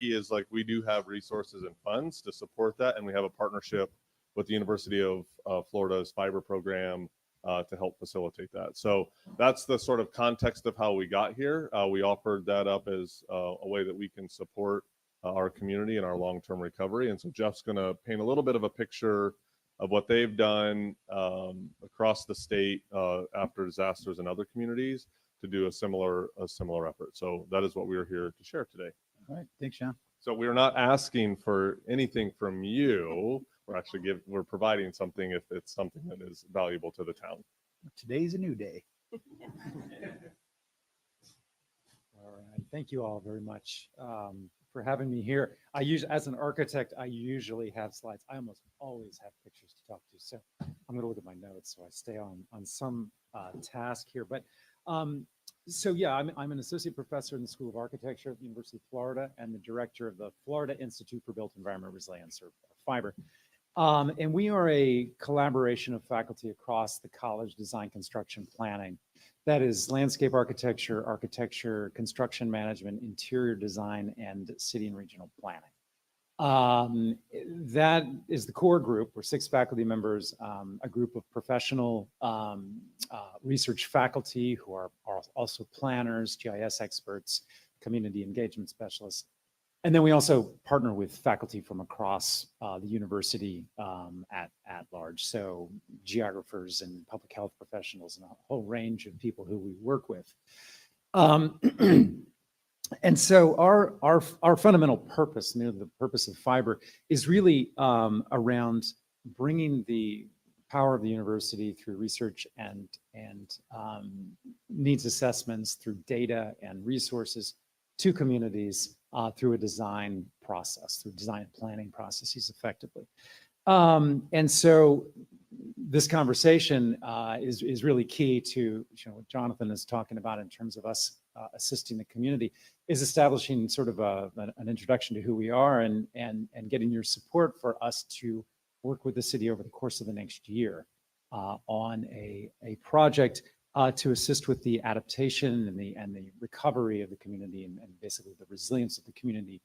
key is like we do have resources and funds to support that, and we have a partnership with the University of Florida's fiber program to help facilitate that. So that's the sort of context of how we got here. We offered that up as a way that we can support our community and our long-term recovery. And so Jeff's going to paint a little bit of a picture of what they've done across the state after disasters in other communities to do a similar effort. So that is what we are here to share today. All right, thanks, Sean. So we're not asking for anything from you. We're actually we're providing something if it's something that is valuable to the town. Today's a new day. All right, thank you all very much for having me here. As an architect, I usually have slides. I almost always have pictures to talk to. So I'm going to look at my notes so I stay on some task here. But so yeah, I'm an associate professor in the School of Architecture at the University of Florida and the director of the Florida Institute for Built Environment Resilience, or FIBRE. And we are a collaboration of faculty across the college, design, construction, planning. That is landscape architecture, construction management, interior design, and city and regional planning. That is the core group. We're 6 faculty members, a group of professional research faculty who are also planners, GIS experts, community engagement specialists. And then we also partner with faculty from across the university at large. So geographers and public health professionals and a whole range of people who we work with. And so our fundamental purpose, the purpose of FIBRE, is really around bringing the power of the university through research and needs assessments, through data and resources to communities through a design process, through design planning processes effectively. And so this conversation is really key to what Jonathan is talking about in terms of us assisting the community, is establishing sort of an introduction to who we are and getting your support for us to work with the city over the course of the next year on a project to assist with the adaptation and the recovery of the community and basically the resilience of the community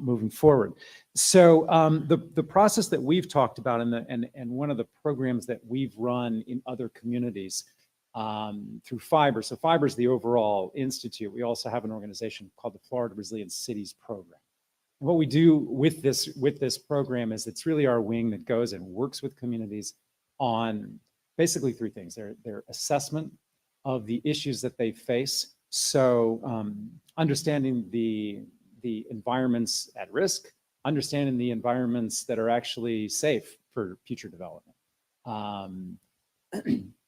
moving forward. So the process that we've talked about and one of the programs that we've run in other communities through FIBRE. So FIBRE is the overall institute. We also have an organization called the Florida Resilient Cities Program. And what we do with this program is it's really our wing that goes and works with communities on basically 3 things: their assessment of the issues that they face. So understanding the environments at risk, understanding the environments that are actually safe for future development.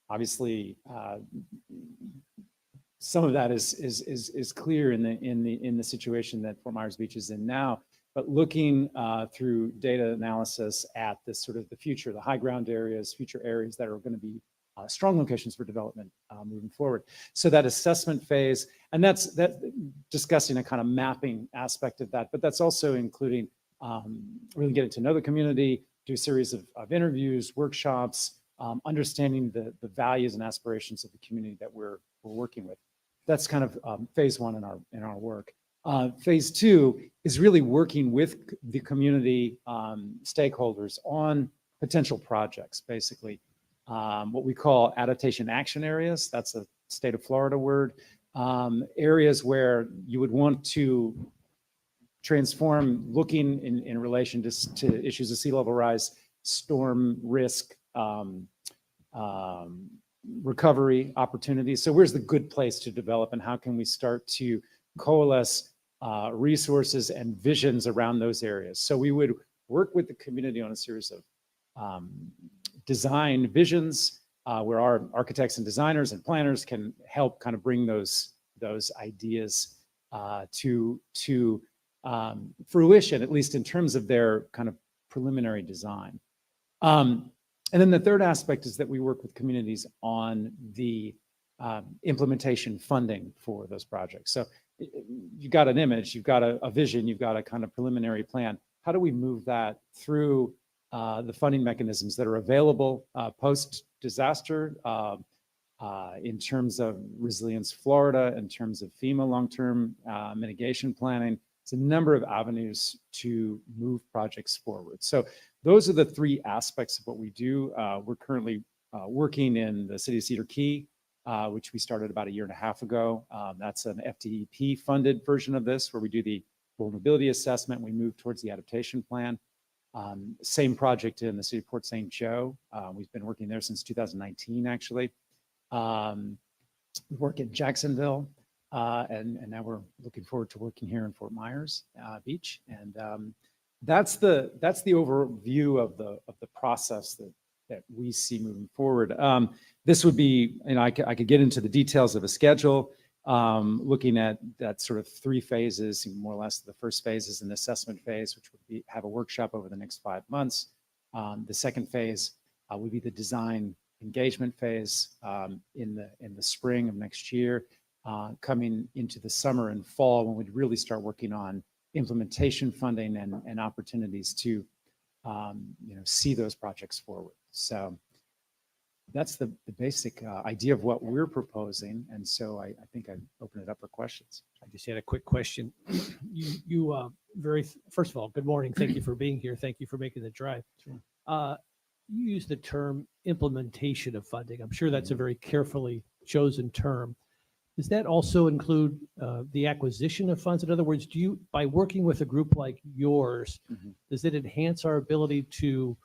Obviously, some of that is clear in the situation that Fort Myers Beach is in now. But looking through data analysis at this sort of the future, the high ground areas, future areas that are going to be strong locations for development moving forward. So that assessment phase, and that's discussing a kind of mapping aspect of that, but that's also including really getting to know the community, do a series of interviews, workshops, understanding the values and aspirations of the community that we're working with. That's kind of phase 1 in our work. Phase 2 is really working with the community stakeholders on potential projects, basically. What we call adaptation action areas. That's a state of Florida word. Areas where you would want to transform, looking in relation to issues of sea level rise, storm risk, recovery opportunities. So where's the good place to develop, and how can we start to coalesce resources and visions around those areas? So we would work with the community on a series of design visions where our architects and designers and planners can help kind of bring those ideas to fruition, at least in terms of their kind of preliminary design. And then the third aspect is that we work with communities on the implementation funding for those projects. So you've got an image, you've got a vision, you've got a kind of preliminary plan. How do we move that through the funding mechanisms that are available post-disaster in terms of Resilience Florida, in terms of FEMA long-term mitigation planning, It's a number of avenues to move projects forward. So those are the three aspects of what we do. We're currently working in the city of Cedar Key, which we started about a year and a half ago. That's an FDEP funded version of this, where we do the vulnerability assessment. We move towards the adaptation plan. Same project in the city of Port St. Joe. We've been working there since 2019, actually. We work in Jacksonville, and now we're looking forward to working here in Fort Myers Beach. And that's the overview of the process that we see moving forward. This would be, I could get into the details of a schedule, looking at that sort of three phases, more or less. The first phase is an assessment phase, which would have a workshop over the next 5 months. The second phase would be the design engagement phase in the spring of next year, coming into the summer and fall, when we'd really start working on implementation funding and opportunities to see those projects forward. So that's the basic idea of what we're proposing. And so I think I'd open it up for questions. I just had a quick question. First of all, good morning. Thank you for being here. Thank you for making the drive. Sure. You use the term implementation of funding. I'm sure that's a very carefully chosen term. Does that also include the acquisition of funds? In other words, by working with a group like yours, does it enhance our ability to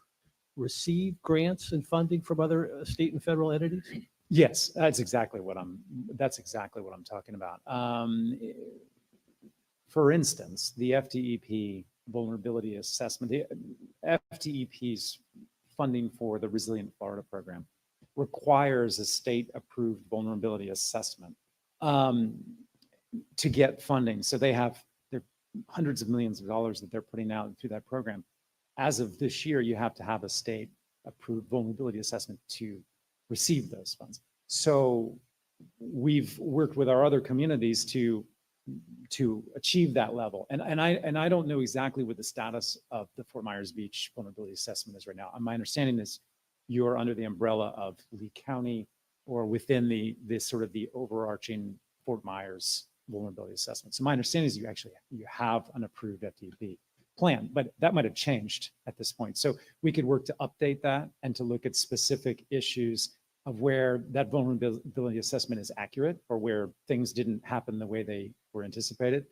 receive grants and funding from other state and federal entities? Yes, that's exactly what I'm talking about. For instance, the FDEP vulnerability assessment, the FDEP's funding for the Resilient Florida program requires a state-approved vulnerability assessment to get funding. So there are hundreds of millions of dollars that they're putting out through that program. As of this year, you have to have a state-approved vulnerability assessment to receive those funds. So we've worked with our other communities to achieve that level. And I don't know exactly what the status of the Fort Myers Beach vulnerability assessment is right now. My understanding is you're under the umbrella of Lee County, or within the sort of the overarching Fort Myers vulnerability assessment. So my understanding is you have an approved FDEP plan, but that might have changed at this point. So we could work to update that and to look at specific issues of where that vulnerability assessment is accurate, or where things didn't happen the way they were anticipated.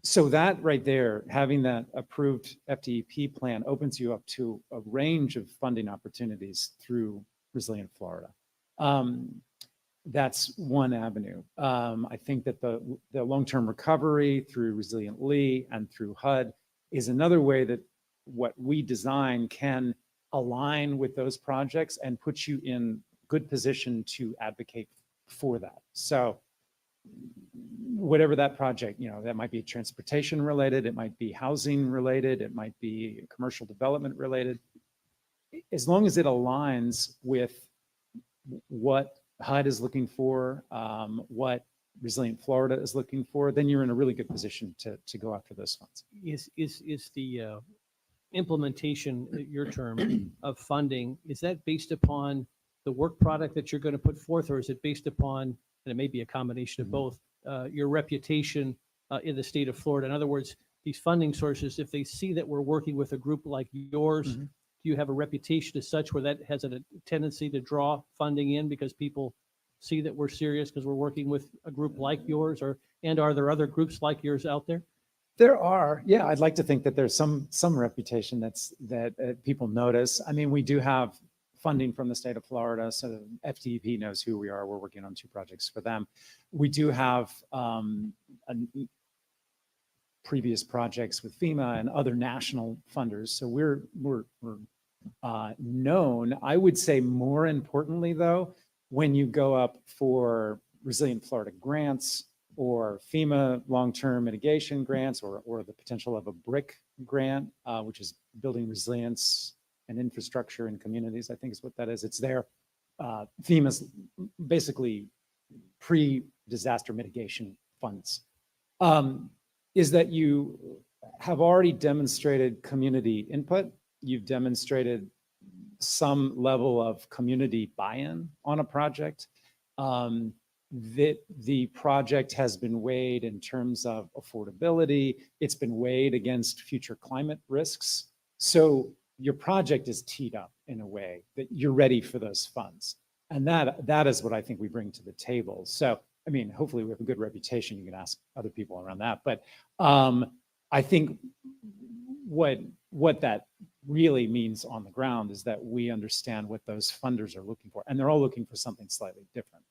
So that right there, having that approved FDEP plan opens you up to a range of funding opportunities through Resilient Florida. That's one avenue. I think that the long-term recovery through Resilient Lee and through HUD is another way that what we design can align with those projects and put you in good position to advocate for that. So whatever that project, that might be transportation related, it might be housing related, it might be commercial development related. As long as it aligns with what HUD is looking for, what Resilient Florida is looking for, then you're in a really good position to go after those funds. Is the implementation, your term, of funding, is that based upon the work product that you're going to put forth, or is it based upon, and it may be a combination of both, your reputation in the state of Florida? In other words, these funding sources, if they see that we're working with a group like yours, do you have a reputation as such where that has a tendency to draw funding in because people see that we're serious because we're working with a group like yours, and are there other groups like yours out there? There are, yeah. I'd like to think that there's some reputation that people notice. I mean, we do have funding from the state of Florida, so the FDEP knows who we are. We're working on 2 projects for them. We do have previous projects with FEMA and other national funders, so we're known. I would say more importantly, though, when you go up for Resilient Florida grants, or FEMA long-term mitigation grants, or the potential of a BRIC grant, which is building resilience and infrastructure in communities, I think is what that is. It's there. FEMA's basically pre-disaster mitigation funds. Is that you have already demonstrated community input. You've demonstrated some level of community buy-in on a project. that the project has been weighed in terms of affordability. It's been weighed against future climate risks. So your project is teed up in a way that you're ready for those funds. And that is what I think we bring to the table. So, I mean, hopefully we have a good reputation. You can ask other people around that. But I think what that really means on the ground is that we understand what those funders are looking for. And they're all looking for something slightly different.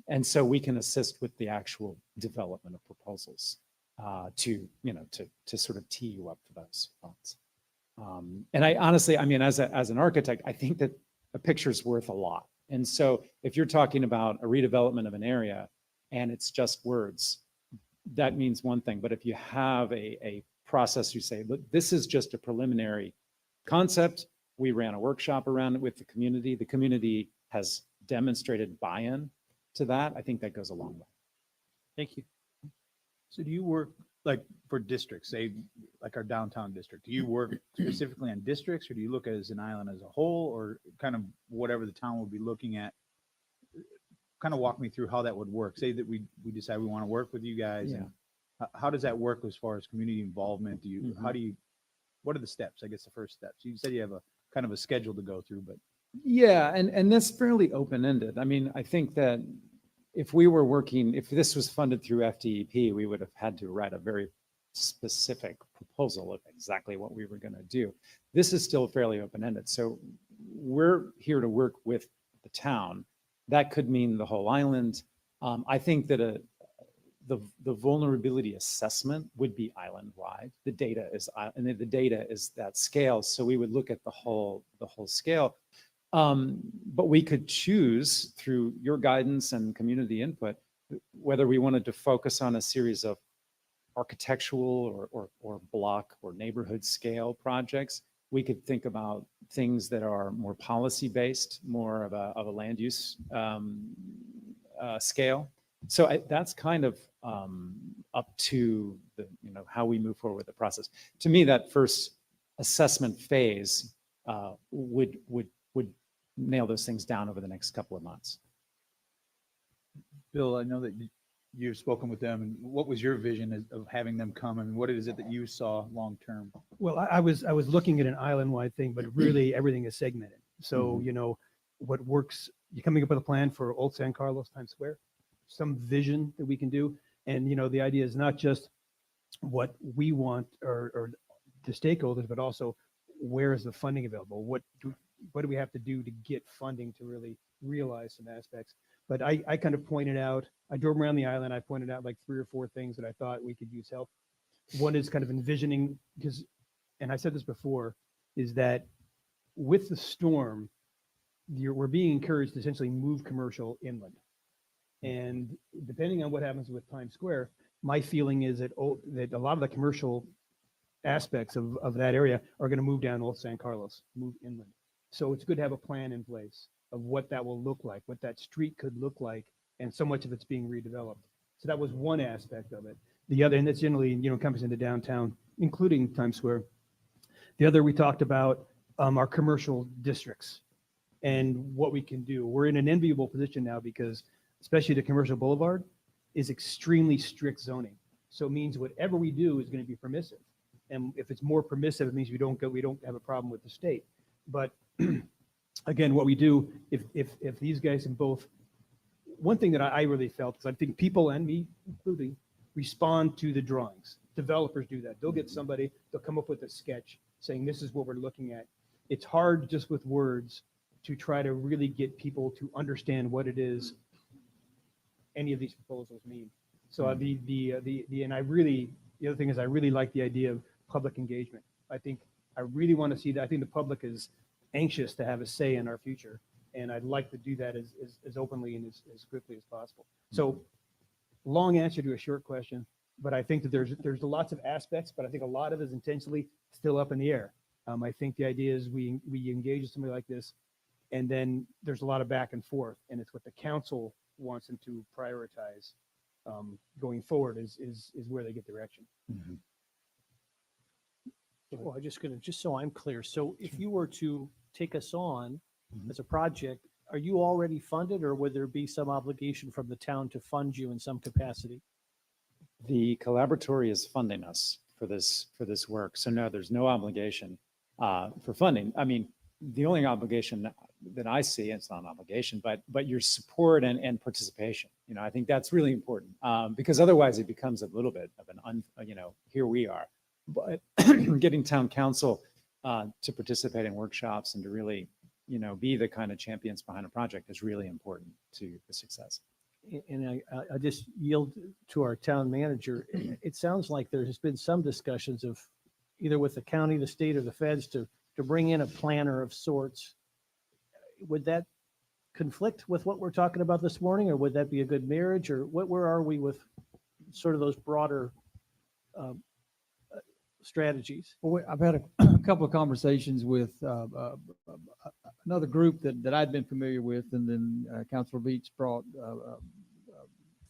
And so we can assist with the actual development of proposals to sort of tee you up for those funds. And I honestly, I mean, as an architect, I think that a picture's worth a lot. And so if you're talking about a redevelopment of an area and it's just words, that means one thing. But if you have a process, you say, look, this is just a preliminary concept. We ran a workshop around it with the community. The community has demonstrated buy-in to that. I think that goes a long way. Thank you. So do you work like for districts, say like our downtown district? Do you work specifically on districts, or do you look at it as an island as a whole, or kind of whatever the town will be looking at? Kind of walk me through how that would work. Say that we decide we want to work with you guys. Yeah. And how does that work as far as community involvement? Do you, what are the steps? I guess the first steps. You said you have a kind of a schedule to go through, but. Yeah, and that's fairly open-ended. I mean, I think that if this was funded through FDEP, we would have had to write a very specific proposal of exactly what we were going to do. This is still fairly open-ended. So we're here to work with the town. That could mean the whole island. I think that the vulnerability assessment would be island-wide. The data is that scale. So we would look at the whole scale. But we could choose through your guidance and community input whether we wanted to focus on a series of architectural or block or neighborhood scale projects. We could think about things that are more policy based, more of a land use scale. So that's kind of up to how we move forward with the process. To me, that first assessment phase would nail those things down over the next couple of months. Bill, I know that you've spoken with them, and what was your vision of having them come, and what is it that you saw long term? Well, I was looking at an island-wide thing, but really everything is segmented. So, what works, you're coming up with a plan for Old San Carlos Times Square, some vision that we can do. And, the idea is not just what we want or the stakeholders, but also where is the funding available? What do we have to do to get funding to really realize some aspects? But I kind of pointed out, I drove around the island, I pointed out like 3 or 4 things that I thought we could use help. One is kind of envisioning, because, and I said this before, is that with the storm, we're being encouraged to essentially move commercial inland. And depending on what happens with Times Square, my feeling is that a lot of the commercial aspects of that area are going to move down Old San Carlos, move inland. So it's good to have a plan in place of what that will look like, what that street could look like, and so much of it's being redeveloped. So that was one aspect of it. The other, and that's generally, comes into downtown, including Times Square. The other, we talked about our commercial districts and what we can do. We're in an enviable position now because, especially the commercial boulevard, is extremely strict zoning. So it means whatever we do is going to be permissive. And if it's more permissive, it means we don't have a problem with the state. But again, what we do, if these guys in both, one thing that I really felt is I think people, and me including, respond to the drawings. Developers do that. They'll get somebody, they'll come up with a sketch saying this is what we're looking at. It's hard just with words to try to really get people to understand what it is any of these proposals mean. So and I really, the other thing is I really like the idea of public engagement. I really want to see that. I think the public is anxious to have a say in our future. And I'd like to do that as openly and as quickly as possible. So long answer to a short question, but I think that there's lots of aspects, but I think a lot of it is intentionally still up in the air. I think the idea is we engage with somebody like this, and then there's a lot of back and forth, and it's what the council wants them to prioritize going forward is where they get direction. Mm-hmm. Well, just so I'm clear. So if you were to take us on as a project, are you already funded, or would there be some obligation from the town to fund you in some capacity? The collaboratory is funding us for this work. So no, there's no obligation for funding. I mean, the only obligation that I see, and it's not an obligation, but your support and participation. You know, I think that's really important because otherwise it becomes a little bit of an here we are. But getting town council to participate in workshops and to really, be the kind of champions behind a project is really important to the success. And I just yield to our town manager. It sounds like there has been some discussions of either with the county, the state, or the feds to bring in a planner of sorts. Would that conflict with what we're talking about this morning, or would that be a good marriage, or where are we with sort of those broader strategies? Well, I've had a couple of conversations with another group that I'd been familiar with, and then Councilor Beach brought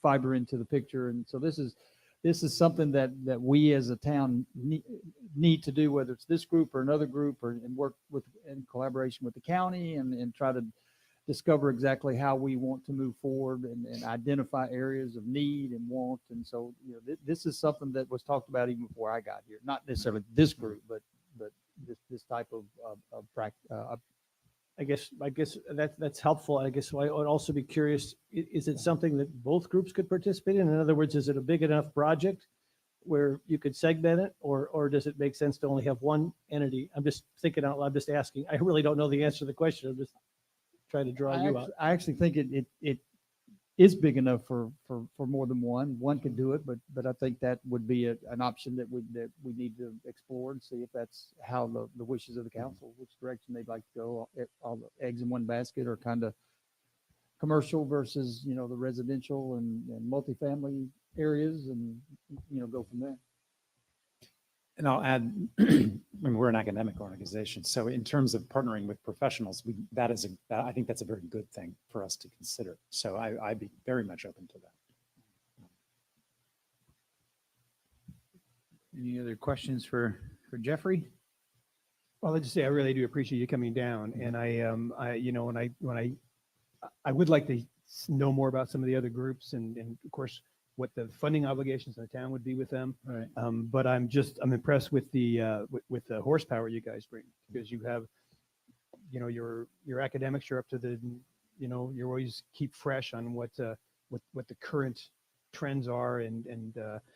fiber into the picture, and so this is something that we as a town need to do, whether it's this group or another group, and work in collaboration with the county and try to discover exactly how we want to move forward and identify areas of need and want. And so, this is something that was talked about even before I got here. Not necessarily this group, but this type of practice. I guess that's helpful. I guess I would also be curious, is it something that both groups could participate in? In other words, is it a big enough project where you could segment it, or does it make sense to only have one entity? I'm just thinking out loud, just asking. I really don't know the answer to the question. I'm just trying to draw you out. I actually think it is big enough for more than one. One can do it, but I think that would be an option that we need to explore and see if that's how the wishes of the council, which direction they'd like to go. All the eggs in one basket, or kind of commercial versus the residential and multifamily areas, and go from there. And I'll add, I mean, we're an academic organization, so in terms of partnering with professionals, I think that's a very good thing for us to consider. So I'd be very much open to that. Any other questions for Jeffrey? Well, I just say I really do appreciate you coming down, and I would like to know more about some of the other groups, and of course what the funding obligations in the town would be with them. Right. But I'm impressed with the horsepower you guys bring, because you have, your academics, you're up to the, you always keep fresh on what the current trends are and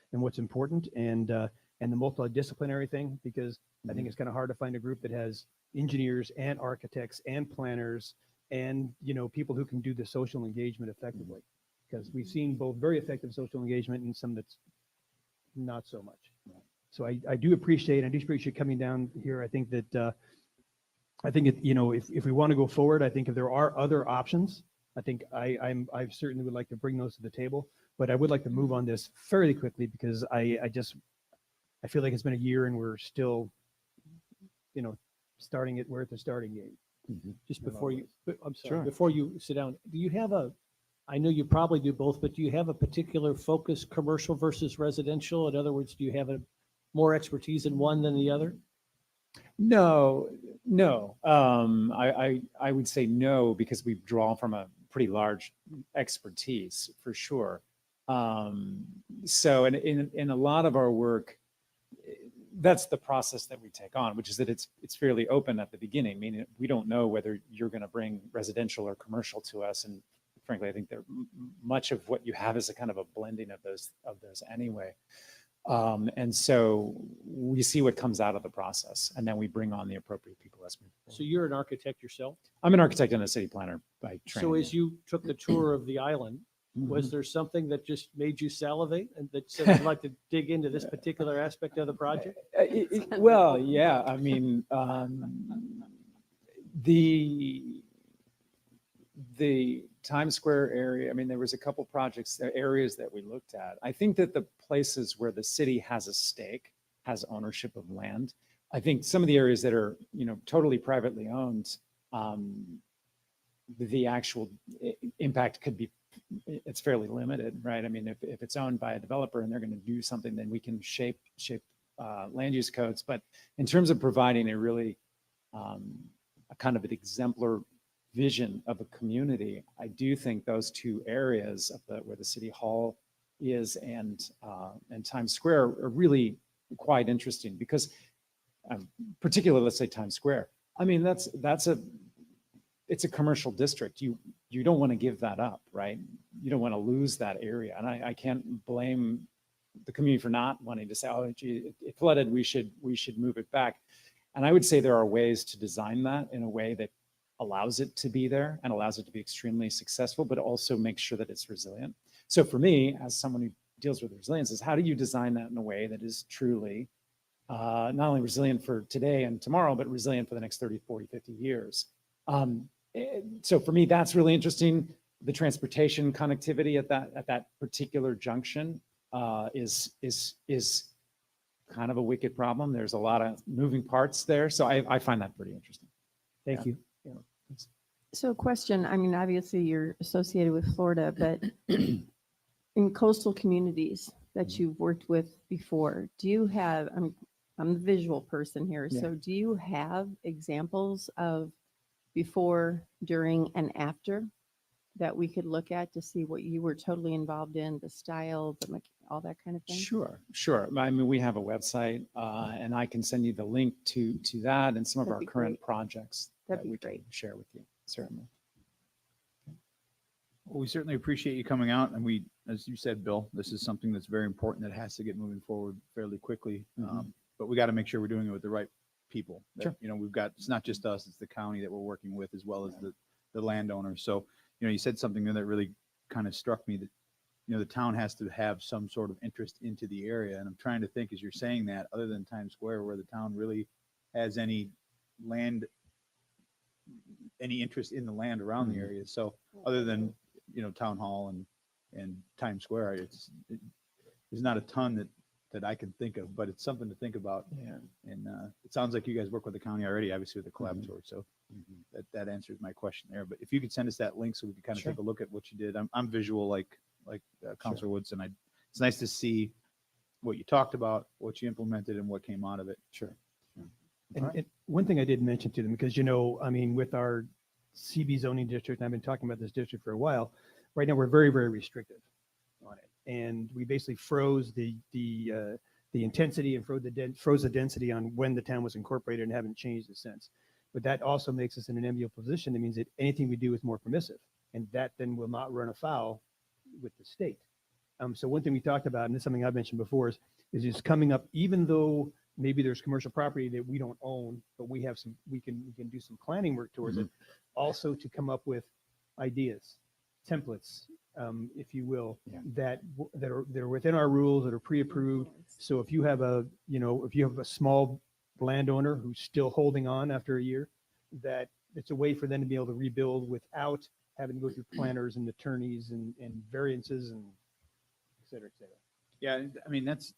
what's important, and the multidisciplinary thing, because I think it's kind of hard to find a group that has engineers and architects and planners and, people who can do the social engagement effectively. Because we've seen both very effective social engagement and some that's not so much. So I do appreciate coming down here. I think that if we want to go forward, I think if there are other options, I think I certainly would like to bring those to the table. But I would like to move on this fairly quickly, because I feel like it's been a year and we're still, starting it. We're at the starting gate. Just before you, I'm sorry, Sure. before you sit down, do you have I know you probably do both, but do you have a particular focus, commercial versus residential? In other words, do you have more expertise in one than the other? No. I would say no, because we draw from a pretty large expertise for sure. So in a lot of our work, that's the process that we take on, which is that it's fairly open at the beginning, meaning we don't know whether you're going to bring residential or commercial to us. And frankly, I think that much of what you have is a kind of a blending of those anyway. And so we see what comes out of the process, and then we bring on the appropriate people as we move forward. So you're an architect yourself? I'm an architect and a city planner by training. So as you took the tour of the island, was there something that just made you salivate and that said you'd like to dig into this particular aspect of the project? Well, yeah, I mean, the Times Square area, I mean, there was a couple projects, areas that we looked at. I think that the places where the city has a stake, has ownership of land, I think some of the areas that are, totally privately owned, the actual impact could be, it's fairly limited, right? I mean, if it's owned by a developer and they're going to do something, then we can shape land use codes. But in terms of providing a really a kind of an exemplar vision of a community, I do think those two areas of where the city hall is and Times Square are really quite interesting because particularly, let's say Times Square. I mean, it's a commercial district. You don't want to give that up, right? You don't want to lose that area. And I can't blame the community for not wanting to say, oh, gee, it flooded, we should move it back. And I would say there are ways to design that in a way that allows it to be there and allows it to be extremely successful, but also makes sure that it's resilient. So for me, as someone who deals with resilience, is how do you design that in a way that is truly not only resilient for today and tomorrow, but resilient for the next 30, 40, 50 years. So for me, that's really interesting. The transportation connectivity at that particular junction is kind of a wicked problem. There's a lot of moving parts there. So I find that pretty interesting. Thank you. So question, I mean, obviously you're associated with Florida, but in coastal communities that you've worked with before, do you have, I'm the visual person here, Yeah. so do you have examples of before, during, and after that we could look at to see what you were totally involved in, the style, all that kind of thing? Sure. I mean, we have a website and I can send you the link to that and some of That'd our be current great. projects That'd that be we can great. share with you, certainly. Well, we certainly appreciate you coming out, and we, as you said, Bill, this is something that's very important that has to get moving forward fairly quickly. But we got to make sure we're doing it with the right people. That, Sure. You know, we've got, it's not just us, it's the county that we're working with as well as the landowners. So, you know, you said something there that really kind of struck me that, you know, the town has to have some sort of interest into the area. And I'm trying to think as you're saying that, other than Times Square, where the town really has any interest in the land around the area. So other than, you know, Town Hall and Times Square, there's not a ton that I can think of, but it's something to think about. Yeah. And it sounds like you guys work with the county already, obviously with the collaboratory. So that answers my question there. But if you could send us that link so we could kind of Sure. take a look at what you did. I'm visual like Councilor Woods, and it's nice to see what you talked about, what you implemented, and what came out of it. Sure. And one thing I did mention to them, because, you know, I mean, with our CB zoning district, and I've been talking about this district for a while, right now we're very, very restrictive on it. And we basically froze the intensity and froze the density on when the town was incorporated and haven't changed it since. But that also makes us in an enviable position. It means that anything we do is more permissive, and that then will not run afoul with the state. So one thing we talked about, and this is something I've mentioned before, is just coming up, even though maybe there's commercial property that we don't own, but we have some, we can do some planning work towards it, also to come up with ideas, templates, if you will, Yeah. that are within our rules, that are pre-approved. So if you have a small landowner who's still holding on after a year, that it's a way for them to be able to rebuild without having to go through planners and attorneys and variances and et cetera, et cetera. Yeah, I mean, that's,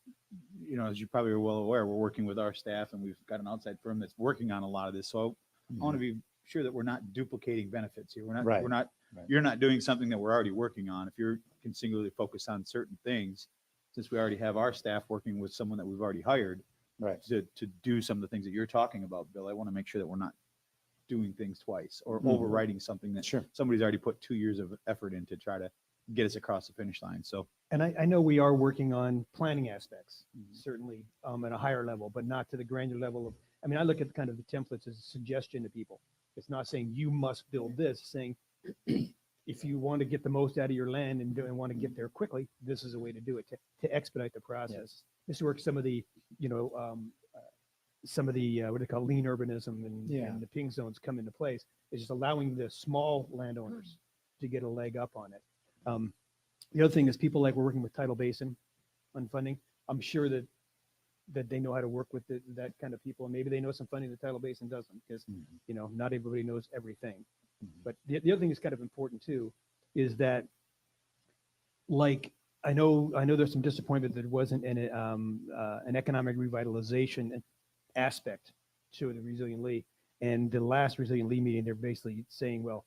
you know, as you probably are well aware, we're working with our staff and we've got an outside firm that's working on a lot of this. So I want to be sure that we're not duplicating benefits here. Right. Right. You're not doing something that we're already working on. If you can singularly focus on certain things, since we already have our staff working with someone that we've already hired Right. to do some of the things that you're talking about, Bill, I want to make sure that we're not doing things twice or overwriting something that Sure. somebody's already put 2 years of effort in to try to get us across the finish line. So And I know we are working on planning aspects, certainly at a higher level, but not to the granular level of, I mean, I look at kind of the templates as a suggestion to people. It's not saying you must build this, saying if you want to get the most out of your land and want to get there quickly, this is a way to do it, to expedite the process. This is where some of the, you know, what they call lean urbanism and the ping zones come into place. It's just allowing the small landowners to get a leg up on it. The other thing is people like we're working with Tidal Basin on funding. I'm sure that they know how to work with that kind of people, and maybe they know some funding that Tidal Basin doesn't, because you know, not everybody knows everything. But the other thing that's kind of important too is that, like, I know there's some disappointment that there wasn't an economic revitalization aspect to the Resilient Lee. And the last Resilient Lee meeting, they're basically saying, well,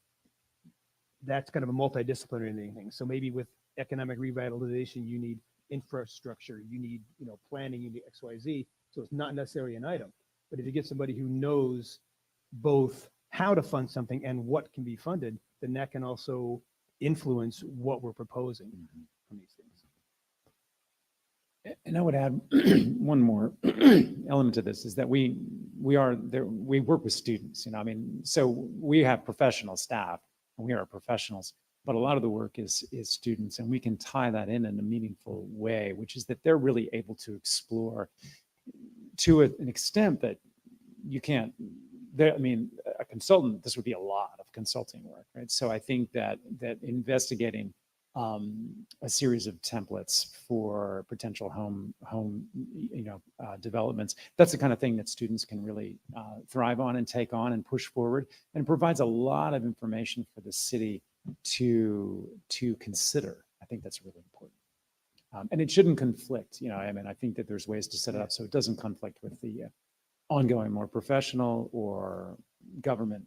that's kind of a multidisciplinary thing. So maybe with economic revitalization, you need infrastructure, you need, you know, planning, you need XYZ. So it's not necessarily an item. But if you get somebody who knows both how to fund something and what can be funded, then that can also influence what we're proposing on these things. And I would add one more element to this is that we are there, we work with students, I mean, so we have professional staff and we are professionals, but a lot of the work is students, and we can tie that in a meaningful way, which is that they're really able to explore to an extent that you can't. I mean, a consultant, this would be a lot of consulting work, right? So I think that investigating a series of templates for potential home developments, that's the kind of thing that students can really thrive on and take on and push forward, and it provides a lot of information for the city to consider. I think that's really important. And it shouldn't conflict, I mean, I think that there's ways to set it up so it doesn't conflict with the ongoing more professional or government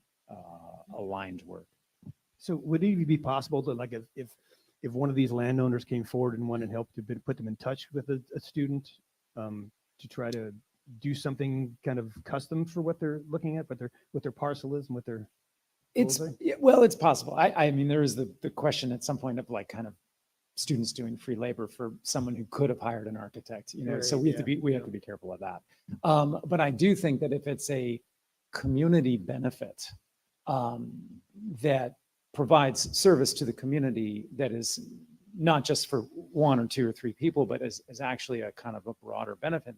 aligned work. So would it even be possible to, like, if one of these landowners came forward and wanted help to put them in touch with a student to try to do something kind of custom for what they're looking at, what their parcel is and what their goals are? Well, it's possible. I mean, there is the question at some point of like kind of students doing free labor for someone who could have hired an architect, so we have to be careful of that. But I do think that if it's a community benefit that provides service to the community, that is not just for one or two or three people, but is actually a kind of a broader benefit,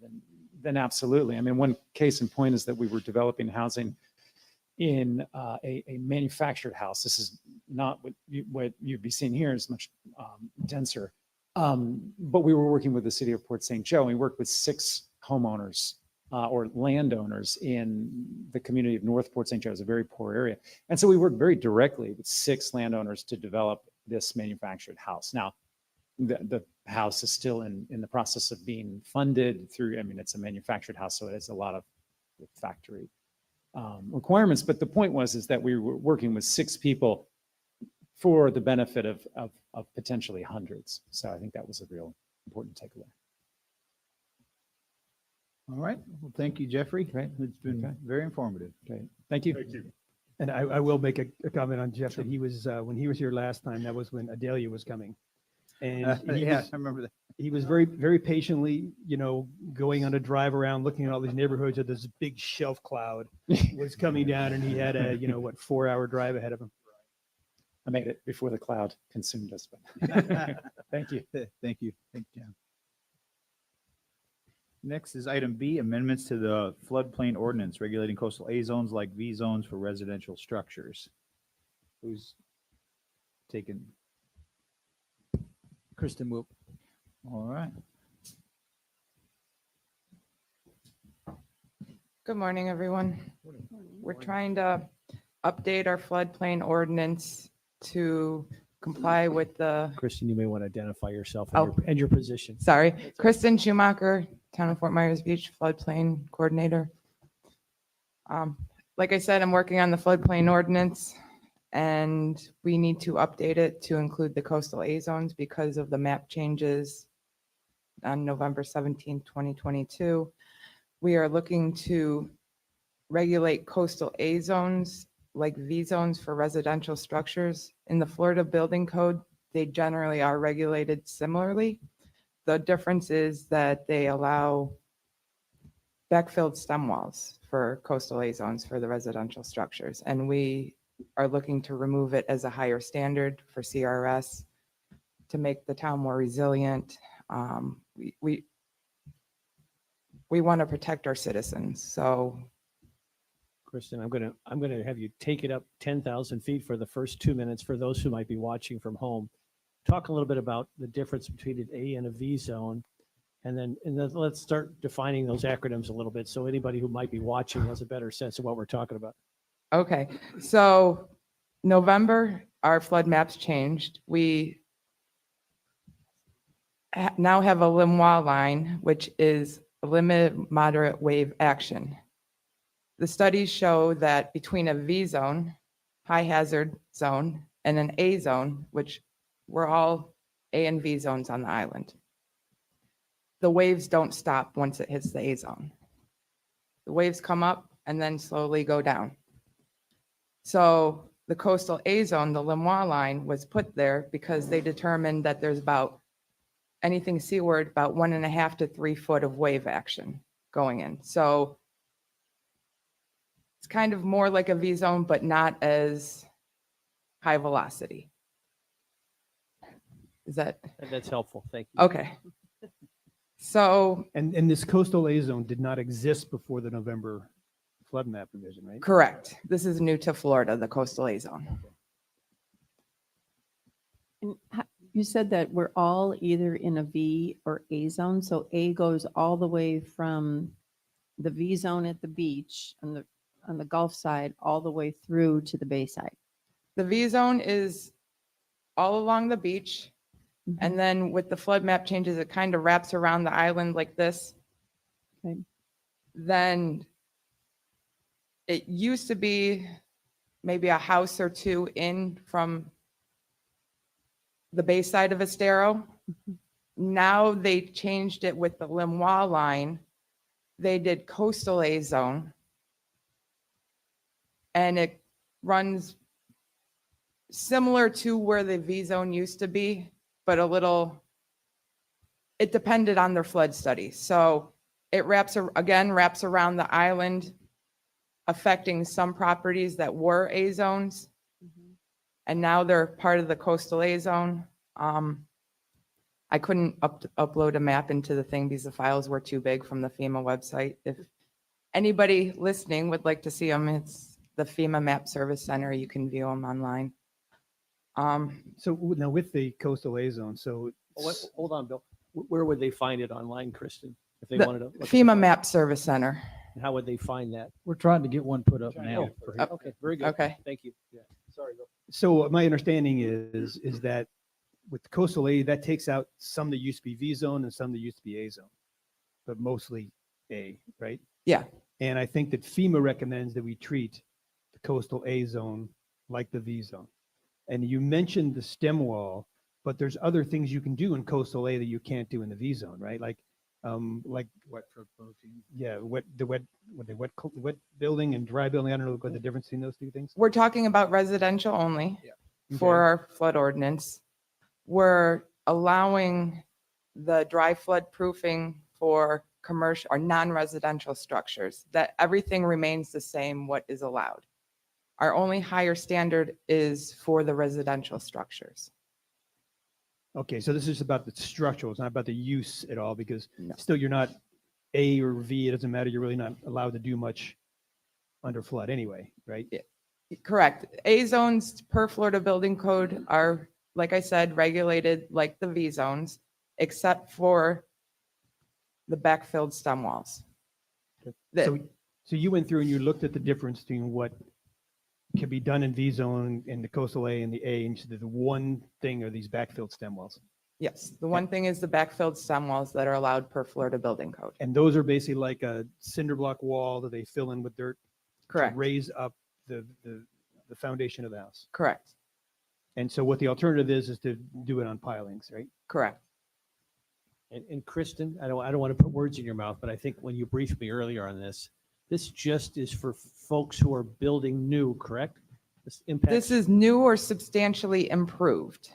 then absolutely. I mean, one case in point is that we were developing housing in a manufactured house. This is not what you'd be seeing here, is much denser. But we were working with the city of Port St. Joe. We worked with 6 homeowners or landowners in the community of North Port St. Joe. It's a very poor area. And so we worked very directly with 6 landowners to develop this manufactured house. Now, the house is still in the process of being funded through, I mean, it's a manufactured house, so it has a lot of factory requirements. But the point is that we were working with 6 people for the benefit of potentially hundreds. So I think that was a real important takeaway. All right. Well, thank you, Jeffrey. Great. It's been Okay. very informative. Great. Thank you. Thank you. And I will make a comment on Jeff, that he was, when he was here last time, that was when Adelia was coming. And he Yeah, was, I remember that. he was very, very patiently, going on a drive around, looking at all these neighborhoods, and this big shelf cloud was coming down, and he had a, 4-hour drive ahead of him. I made it before the cloud consumed us. But thank you. Thank you. Thank you, John. Next is item B, amendments to the floodplain ordinance regulating coastal A zones like V zones for residential structures. Who's taking? Kristen Whoop. All right. Good morning, everyone. We're trying to update our floodplain ordinance to comply with the, Kristen, you may want to identify yourself Oh. and your position. sorry, Kristen Schumacher, Town of Fort Myers Beach Floodplain Coordinator. Like I said, I'm working on the floodplain ordinance, and we need to update it to include the coastal A zones because of the map changes on November 17th, 2022. We are looking to regulate coastal A zones like V zones for residential structures. In the Florida Building Code, they generally are regulated similarly. The difference is that they allow backfilled stem walls for coastal A zones for the residential structures. And we are looking to remove it as a higher standard for CRS to make the town more resilient. We want to protect our citizens. So Kristen, I'm gonna have you take it up 10,000 feet for the first 2 minutes for those who might be watching from home. Talk a little bit about the difference between an A and a V zone, and then let's start defining those acronyms a little bit so anybody who might be watching has a better sense of what we're talking about. okay, so November, our flood maps changed. We now have a LIMWA line, which is a limited moderate wave action. The studies show that between a V zone, high hazard zone, and an A zone, which we're all A and V zones on the island, the waves don't stop once it hits the A zone. The waves come up and then slowly go down. So the coastal A zone, the Lemois line was put there because they determined that there's about anything seaward, about 1.5 to 3 foot of wave action going in. So it's kind of more like a V zone, but not as high velocity. Is that, That's helpful. Thank you. okay. So, And this coastal A zone did not exist before the November flood map revision, right? correct. This is new to Florida, the coastal A zone. And you said that we're all either in a V or A zone. So A goes all the way from the V zone at the beach on the Gulf side, all the way through to the Bay side. The V zone is all along the beach. And then with the flood map changes, it kind of wraps around the island like this. Okay. Then it used to be maybe a house or two in from the bay side of Estero. Now they changed it with the Lemois line. They did coastal A zone. And it runs similar to where the V zone used to be, but a little, it depended on their flood study. So it wraps around the island, affecting some properties that were A zones. And now they're part of the coastal A zone. I couldn't upload a map into the thing because the files were too big from the FEMA website. If anybody listening would like to see them, it's the FEMA Map Service Center. You can view them online. So now with the coastal A zone, so Hold on, Bill. Where would they find it online, Kristen? If they The wanted to look at FEMA the- Map Service Center. How would they find that? We're trying to get one put up now. Okay, very good. Okay. Thank you. Yeah. Sorry, Bill. So my understanding is that with coastal A, that takes out some that used to be V zone and some that used to be A zone, but mostly A, right? Yeah. And I think that FEMA recommends that we treat the coastal A zone like the V zone. And you mentioned the stem wall, but there's other things you can do in coastal A that you can't do in the V zone, right? Like wet proofing. Yeah, wet building and dry building. I don't know what the difference between those two things. We're talking about residential only for Okay. our flood ordinance. We're allowing the dry flood proofing for commercial or non-residential structures, that everything remains the same what is allowed. Our only higher standard is for the residential structures. Okay, so this is about the structural, it's not about the use at all, because No. still you're not A or V, it doesn't matter, you're really not allowed to do much under flood anyway, right? Correct. A zones per Florida Building Code are, like I said, regulated like the V zones, except for the backfilled stem walls. The- So you went through and you looked at the difference between what can be done in V zone in the coastal A and the A, and you said the one thing are these backfilled stem walls. Yes, the one thing is the backfilled stem walls that are allowed per Florida Building Code. And those are basically like a cinder block wall that they fill in with dirt to Correct, raise up the foundation of the house. correct, And so what the alternative is to do it on pilings, right? correct. And Kristen, I don't want to put words in your mouth, but I think when you briefed me earlier on this just is for folks who are building new, correct? This impacts. This is new or substantially improved.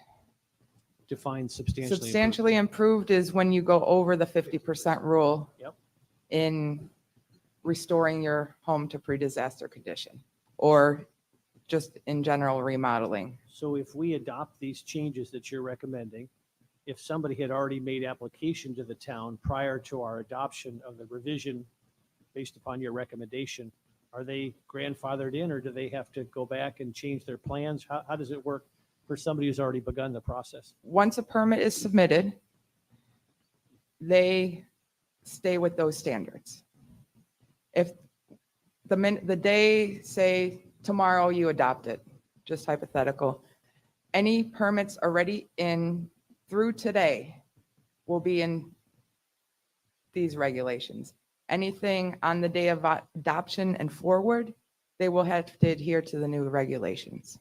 Defined substantially. improved. Substantially improved is when you go over the 50% rule Yep. in restoring your home to pre-disaster condition, or just in general remodeling. So if we adopt these changes that you're recommending, if somebody had already made application to the town prior to our adoption of the revision based upon your recommendation, are they grandfathered in, or do they have to go back and change their plans? How does it work for somebody who's already begun the process? Once a permit is submitted, they stay with those standards. If the day, say tomorrow you adopt it, just hypothetical, any permits already in through today will be in these regulations. Anything on the day of adoption and forward, they will have to adhere to the new regulations.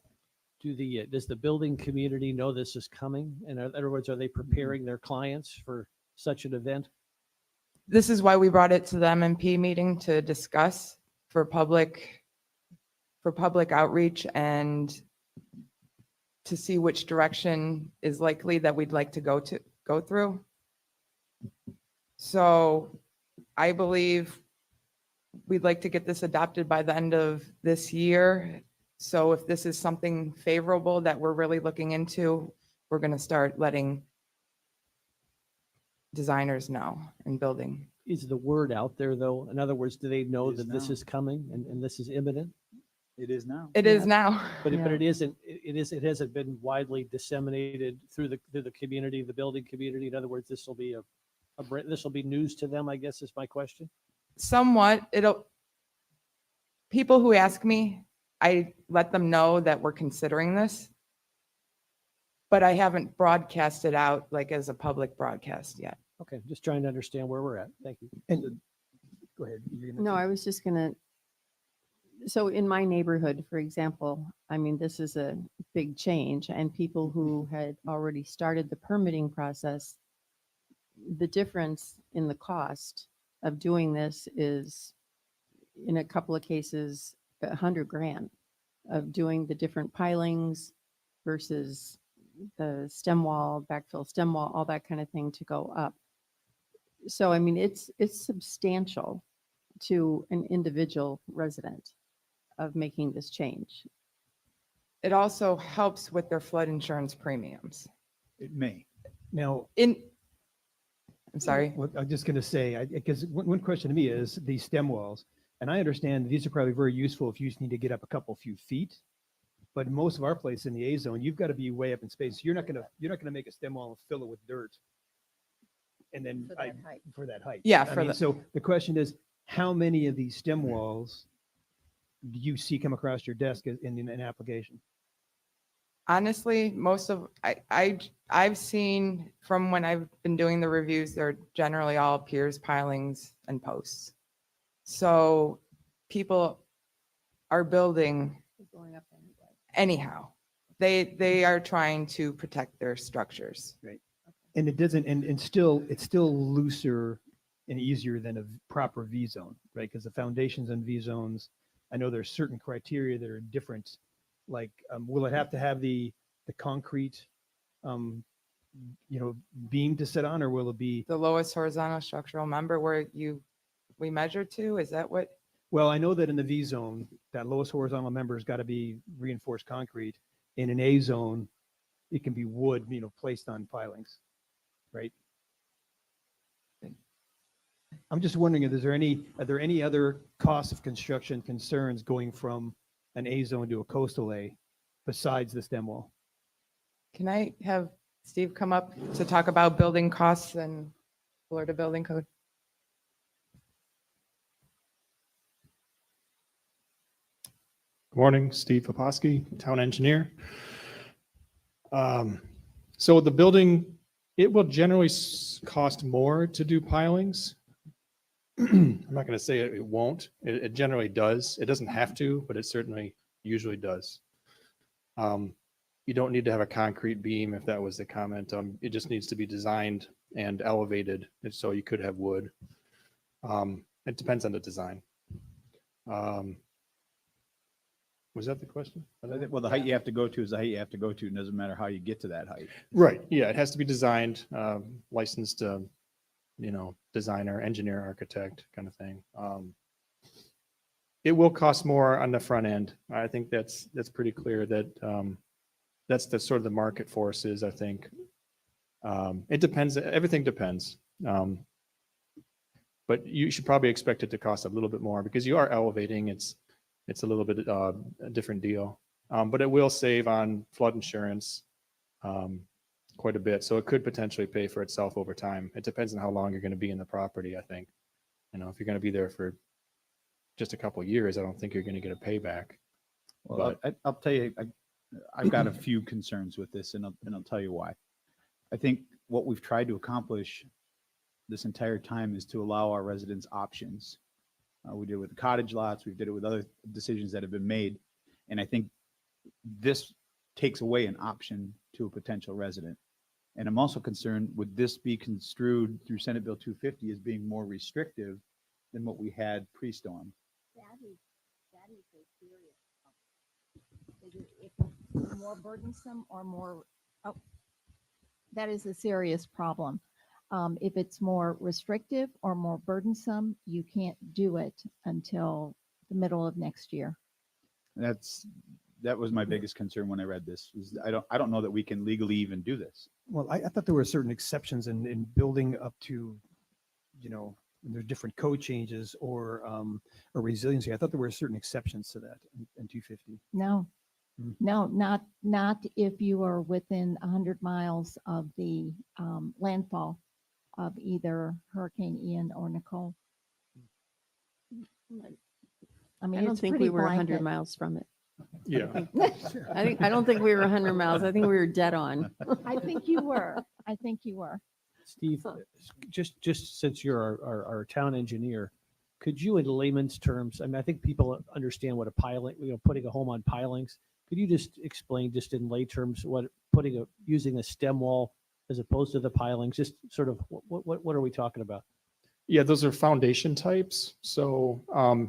Does the building community know this is coming? In other words, are they preparing their clients for such an event? This is why we brought it to the MMP meeting to discuss for public for public outreach and to see which direction is likely that we'd like to go through. So I believe we'd like to get this adopted by the end of this year. So if this is something favorable that we're really looking into, we're going to start letting designers know and building. Is the word out there, though? In other words, do they know It is that this now. is coming and this is imminent? It is now. It is now. But Yeah. it hasn't been widely disseminated through the community, the building community. In other words, this will be this will be news to them, I guess is my question. Somewhat, people who ask me, I let them know that we're considering this, but I haven't broadcasted out like as a public broadcast yet. Okay, just trying to understand where we're at. Thank you. And go ahead. You're gonna No, say- I was just gonna, so in my neighborhood, for example, I mean, this is a big change and people who had already started the permitting process, the difference in the cost of doing this is in a couple of cases, $100,000 of doing the different pilings versus the stem wall, backfill stem wall, all that kind of thing to go up. So, I mean, it's substantial to an individual resident of making this change. It also helps with their flood insurance premiums. It may. Now, I'm sorry. what I'm just going to say, because one question to me is these stem walls, and I understand these are probably very useful if you just need to get up a few feet. But most of our places in the A zone, you've got to be way up in space. You're not going to make a stem wall and fill it with dirt. And then for that height. Yeah, I mean, so the question is, how many of these stem walls do you see come across your desk in an application? Honestly, I've seen from when I've been doing the reviews, they're generally all piers, pilings, and posts. So people are building Going up anyway. anyhow. They are trying to protect their structures. And it doesn't, and it's still looser and easier than a proper V zone, right? Because the foundations in V zones, I know there's certain criteria that are different. Like, will it have to have the concrete, beam to sit on, or will it be? The lowest horizontal structural member where we measure to, is that what? Well, I know that in the V zone, that lowest horizontal member has got to be reinforced concrete. In an A zone, it can be wood, placed on pilings, right? I'm just wondering are there any other cost of construction concerns going from an A zone to a coastal A besides the stem wall? Can I have Steve come up to talk about building costs and Florida Building Code? Good morning, Steve Poposky, town engineer. So the building, it will generally cost more to do pilings. I'm not going to say it won't. It generally does. It doesn't have to, but it certainly usually does. You don't need to have a concrete beam if that was the comment. It just needs to be designed and elevated, and so you could have wood. It depends on the design. Was that the question? Well, the height you have to go to is the height you have to go to. It doesn't matter how you get to that height. Right. Yeah, it has to be designed, licensed, designer, engineer, architect kind of thing. It will cost more on the front end. I think that's pretty clear that that's the sort of the market forces, I think. It depends. Everything depends. But you should probably expect it to cost a little bit more because you are elevating. It's a little bit a different deal. But it will save on flood insurance quite a bit. So it could potentially pay for itself over time. It depends on how long you're going to be in the property, I think. If you're going to be there for just a couple of years, I don't think you're going to get a payback. Well, I'll tell you, I've got a few concerns with this, and I'll tell you why. I think what we've tried to accomplish this entire time is to allow our residents options. We did it with the cottage lots. We did it with other decisions that have been made. And I think this takes away an option to a potential resident. And I'm also concerned, would this be construed through Senate Bill 250 as being more restrictive than what we had pre-storm? if it's more burdensome or more, oh, that is a serious problem. If it's more restrictive or more burdensome, you can't do it until the middle of next year. That was my biggest concern when I read this, is I don't know that we can legally even do this. Well, I thought there were certain exceptions in building up to, you know, when there's different code changes or resiliency. I thought there were certain exceptions to that in 250. No, Hmm. no, not if you are within 100 miles of the landfall of either Hurricane Ian or Nicole. I mean, I don't it's think pretty we were 100 blanket. miles from it. Yeah. I don't think we were 100 miles. I think we were dead on. I think you were. I think you were. Steve, just since you're our town engineer, could you, in layman's terms, I mean, I think people understand what a piling, you know, putting a home on pilings. Could you just explain, just in lay terms, what using a stem wall as opposed to the pilings, just sort of what are we talking about? Yeah, those are foundation types. So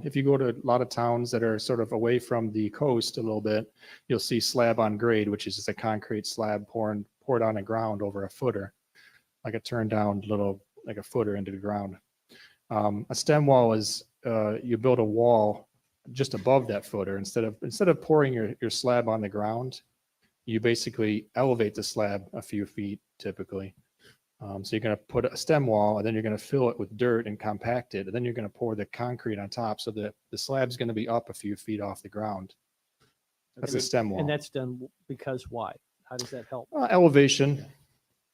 if you go to a lot of towns that are sort of away from the coast a little bit, you'll see slab on grade, which is just a concrete slab poured on the ground over a footer, like a turned down little, like a footer into the ground. A stem wall is you build a wall just above that footer. Instead of pouring your slab on the ground, you basically elevate the slab a few feet typically. So you're going to put a stem wall, and then you're going to fill it with dirt and compact it, and then you're going to pour the concrete on top, so that the slab's going to be up a few feet off the ground. That's a stem wall. And that's done because why? How does that help? Elevation,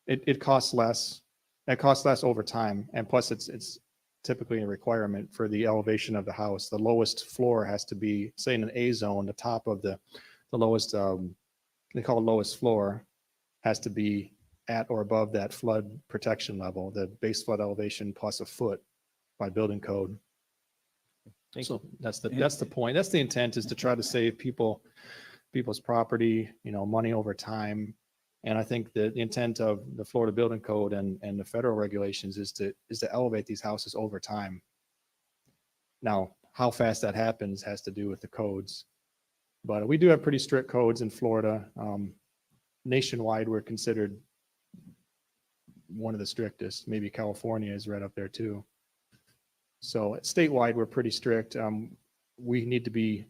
it costs less. It costs less over time, and plus it's typically a requirement for the elevation of the house. The lowest floor has to be, say, in an A zone, the top of the lowest, they call it lowest floor, has to be at or above that flood protection level, the base flood elevation plus a foot by building code. Thank So that's the point. That's the intent, is to try to save people's property, you know, money over time. And I think that the intent of the Florida Building Code and the federal regulations is to elevate these houses over time. Now, how fast that happens has to do with the codes, but we do have pretty strict codes in Florida. Nationwide, we're considered one of the strictest. Maybe California is right up there too. So statewide, we're pretty strict. We need to be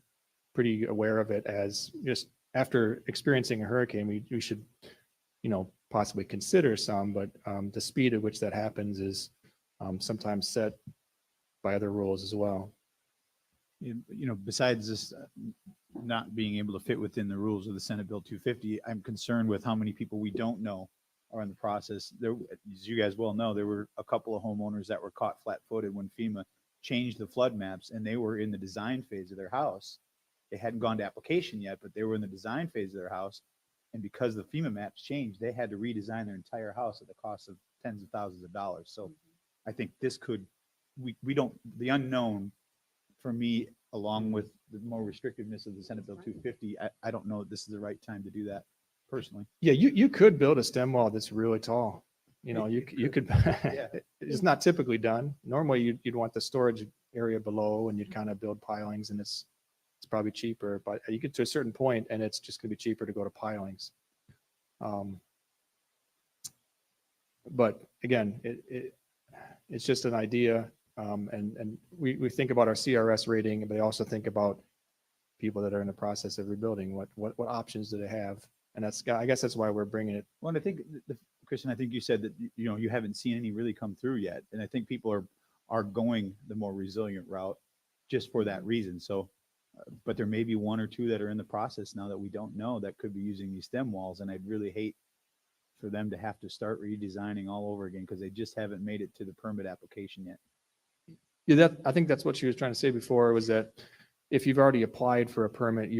pretty aware of it, as just after experiencing a hurricane, we should, you know, possibly consider some, but the speed at which that happens is sometimes set by other rules as well. You know, besides this not being able to fit within the rules of the Senate Bill 250, I'm concerned with how many people we don't know are in the process. There, as you guys well know, there were a couple of homeowners that were caught flat-footed when FEMA changed the flood maps, and they were in the design phase of their house. They hadn't gone to application yet, but they were in the design phase of their house. And because the FEMA maps changed, they had to redesign their entire house at the cost of tens of thousands of dollars. So I think this could, we don't, the unknown for me, along with the more restrictiveness of the Senate Bill 250, I don't know if this is the right time to do that personally. Yeah, you could build a stem wall that's really tall. You know, you could, Yeah. it's not typically done. Normally you'd want the storage area below, and you'd kind of build pilings, and it's probably cheaper, but you get to a certain point and it's just gonna be cheaper to go to pilings. But again, it's just an idea. And we think about our CRS rating, but they also think about people that are in the process of rebuilding. What options do they have? And I guess that's why we're bringing it. Well, and I think, Christian, I think you said that, you know, you haven't seen any really come through yet. And I think people are going the more resilient route just for that reason. So, but there may be one or two that are in the process now that we don't know that could be using these stem walls. And I'd really hate for them to have to start redesigning all over again, because they just haven't made it to the permit application yet. Yeah, I think that's what she was trying to say before, was that if you've already applied for a permit,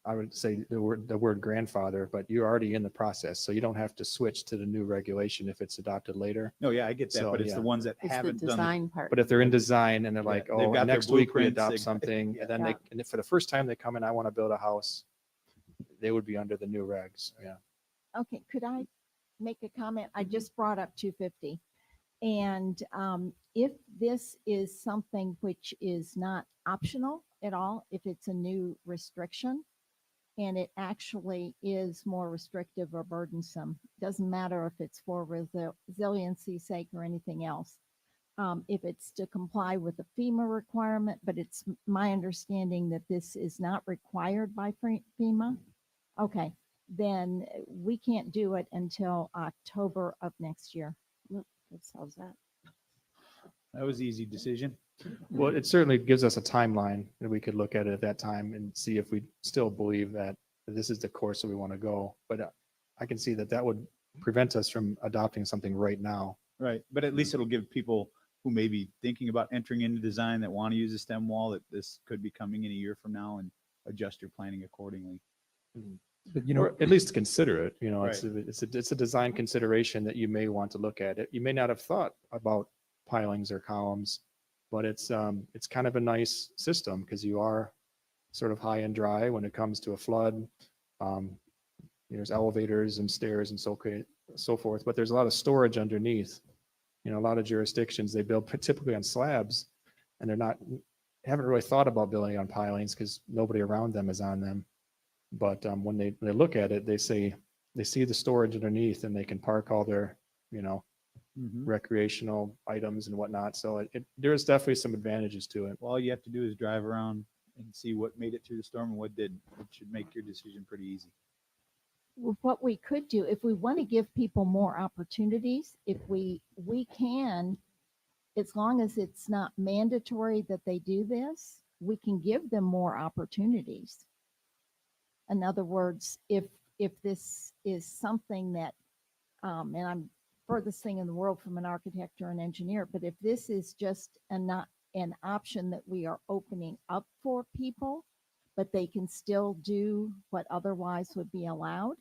I would say the word grandfather, but you're already in the process. So you don't have to switch to the new regulation if it's adopted later. No, yeah, I get that, So, but it's yeah. the ones that It's the haven't done. design part. But if they're in design and they're like, Yeah, they've oh, got their next week we blueprints, adopt they- something, yeah. and then Yeah. and if for the first time they come in, I want to build a house, they would be under the new regs. Yeah. Okay, could I make a comment? I just brought up 250. And if this is something which is not optional at all, if it's a new restriction, and it actually is more restrictive or burdensome. Doesn't matter if it's for resiliency's sake or anything else. If it's to comply with the FEMA requirement, but it's my understanding that this is not required by FEMA. Okay, then we can't do it until October of next year. That solves that. That was an easy decision. Well, it certainly gives us a timeline and we could look at it at that time and see if we still believe that this is the course that we want to go. But I can see that that would prevent us from adopting something right now. Right, but at least it'll give people who may be thinking about entering into design that want to use a stem wall, that this could be coming in a year from now, and adjust your planning accordingly. But you know, Or at least consider it, you know, Right. it's a design consideration that you may want to look at it. You may not have thought about pilings or columns, but it's kind of a nice system because you are sort of high and dry when it comes to a flood. There's elevators and stairs and so forth, but there's a lot of storage underneath. You know, a lot of jurisdictions, they build typically on slabs and haven't really thought about building on pilings because nobody around them is on them. But when they look at it, they see the storage underneath and they can park all their, you know, recreational items and whatnot. So there's definitely some advantages to it. Well, all you have to do is drive around and see what made it through the storm and what did. It should make your decision pretty easy. What we could do, if we want to give people more opportunities, if we can, as long as it's not mandatory that they do this, we can give them more opportunities. In other words, if this is something that, and I'm furthest thing in the world from an architect or an engineer, but if this is just not an option that we are opening up for people, but they can still do what otherwise would be allowed,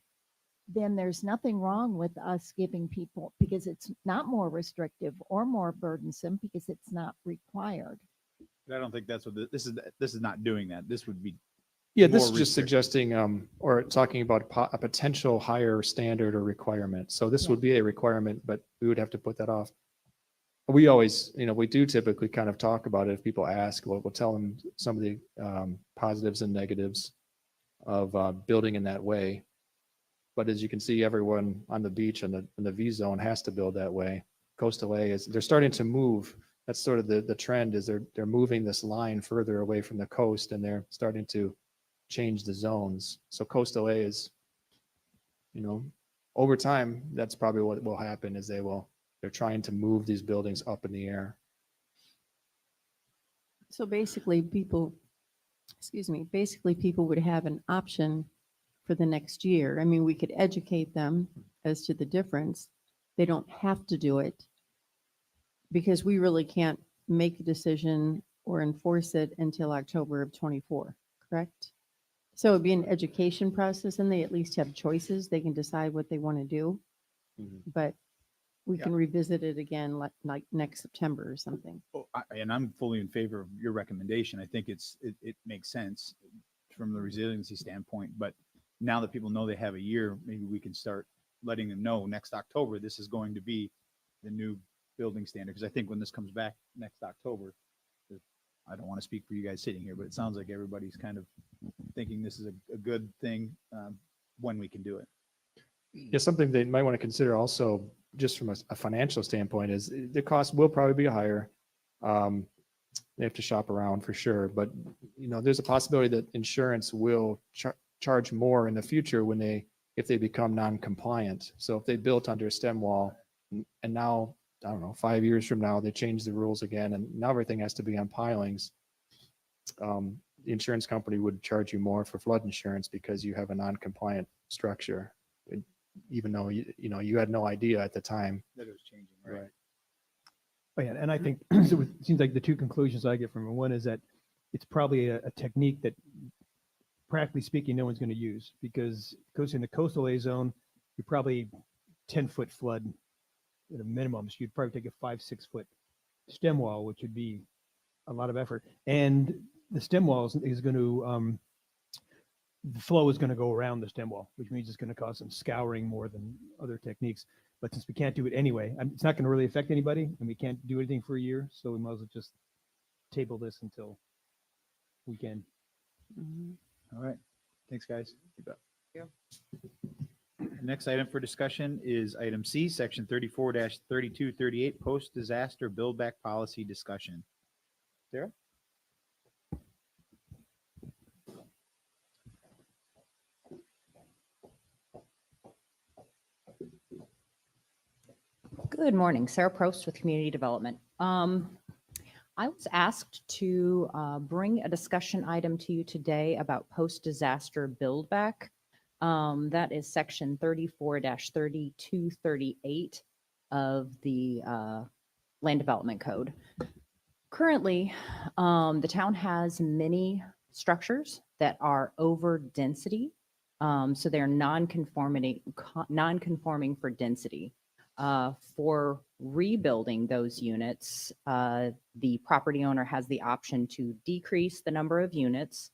then there's nothing wrong with us giving people, because it's not more restrictive or more burdensome because it's not required. But I don't think that's what this is. This is not doing that. This would be Yeah, this is more just suggesting or talking about a potential higher standard or requirement. So this would be a requirement, but we would have to put that off. We always, you know, we do typically kind of talk about it. If people ask, we'll tell them some of the positives and negatives of building in that way. But as you can see, everyone on the beach and the V zone has to build that way. Coastal A they're starting to move. That's sort of the trend is they're moving this line further away from the coast and they're starting to change the zones. So coastal A is, you know, over time, that's probably what will happen is they're trying to move these buildings up in the air. So basically people would have an option for the next year. I mean, we could educate them as to the difference. They don't have to do it because we really can't make a decision or enforce it until October of 24, correct? So it'd be an education process and they at least have choices. They can decide what they want to do, but we can revisit it again like next September or something. and I'm fully in favor of your recommendation. I think it makes sense from the resiliency standpoint, but now that people know they have a year, maybe we can start letting them know next October, this is going to be the new building standard. Because I think when this comes back next October, I don't want to speak for you guys sitting here, but it sounds like everybody's kind of thinking this is a good thing when we can do it. Yeah, something they might want to consider also, just from a financial standpoint, is the cost will probably be higher. They have to shop around for sure, but you know, there's a possibility that insurance will charge more in the future if they become non-compliant. So if they built under a stem wall and now, I don't know, 5 years from now, they change the rules again and now everything has to be on pilings. The insurance company would charge you more for flood insurance because you have a non-compliant structure, even though you had no idea at the time. That it was changing, right? Oh, yeah, and I think so it seems like the two conclusions I get from it, one is that it's probably a technique that practically speaking, no one's going to use because in the coastal A zone, you're probably 10-foot flood at a minimum. So you'd probably take a 5-6 foot stem wall, which would be a lot of effort. And the stem wall is going to, the flow is going to go around the stem wall, which means it's going to cause some scouring more than other techniques. But since we can't do it anyway, it's not going to really affect anybody and we can't do anything for a year. So we might as well just table this until we can. Mhm. All right. Thanks, guys. You bet. Next item for discussion is item C, section 34-3238, post-disaster build back policy discussion. Sarah? Good morning, Sarah Probst with Community Development. I was asked to bring a discussion item to you today about post-disaster build back. That is section 34-3238 of the Land Development Code. Currently, the town has many structures that are over density. So they're non-conforming for density. For rebuilding those units, the property owner has the option to decrease the number of units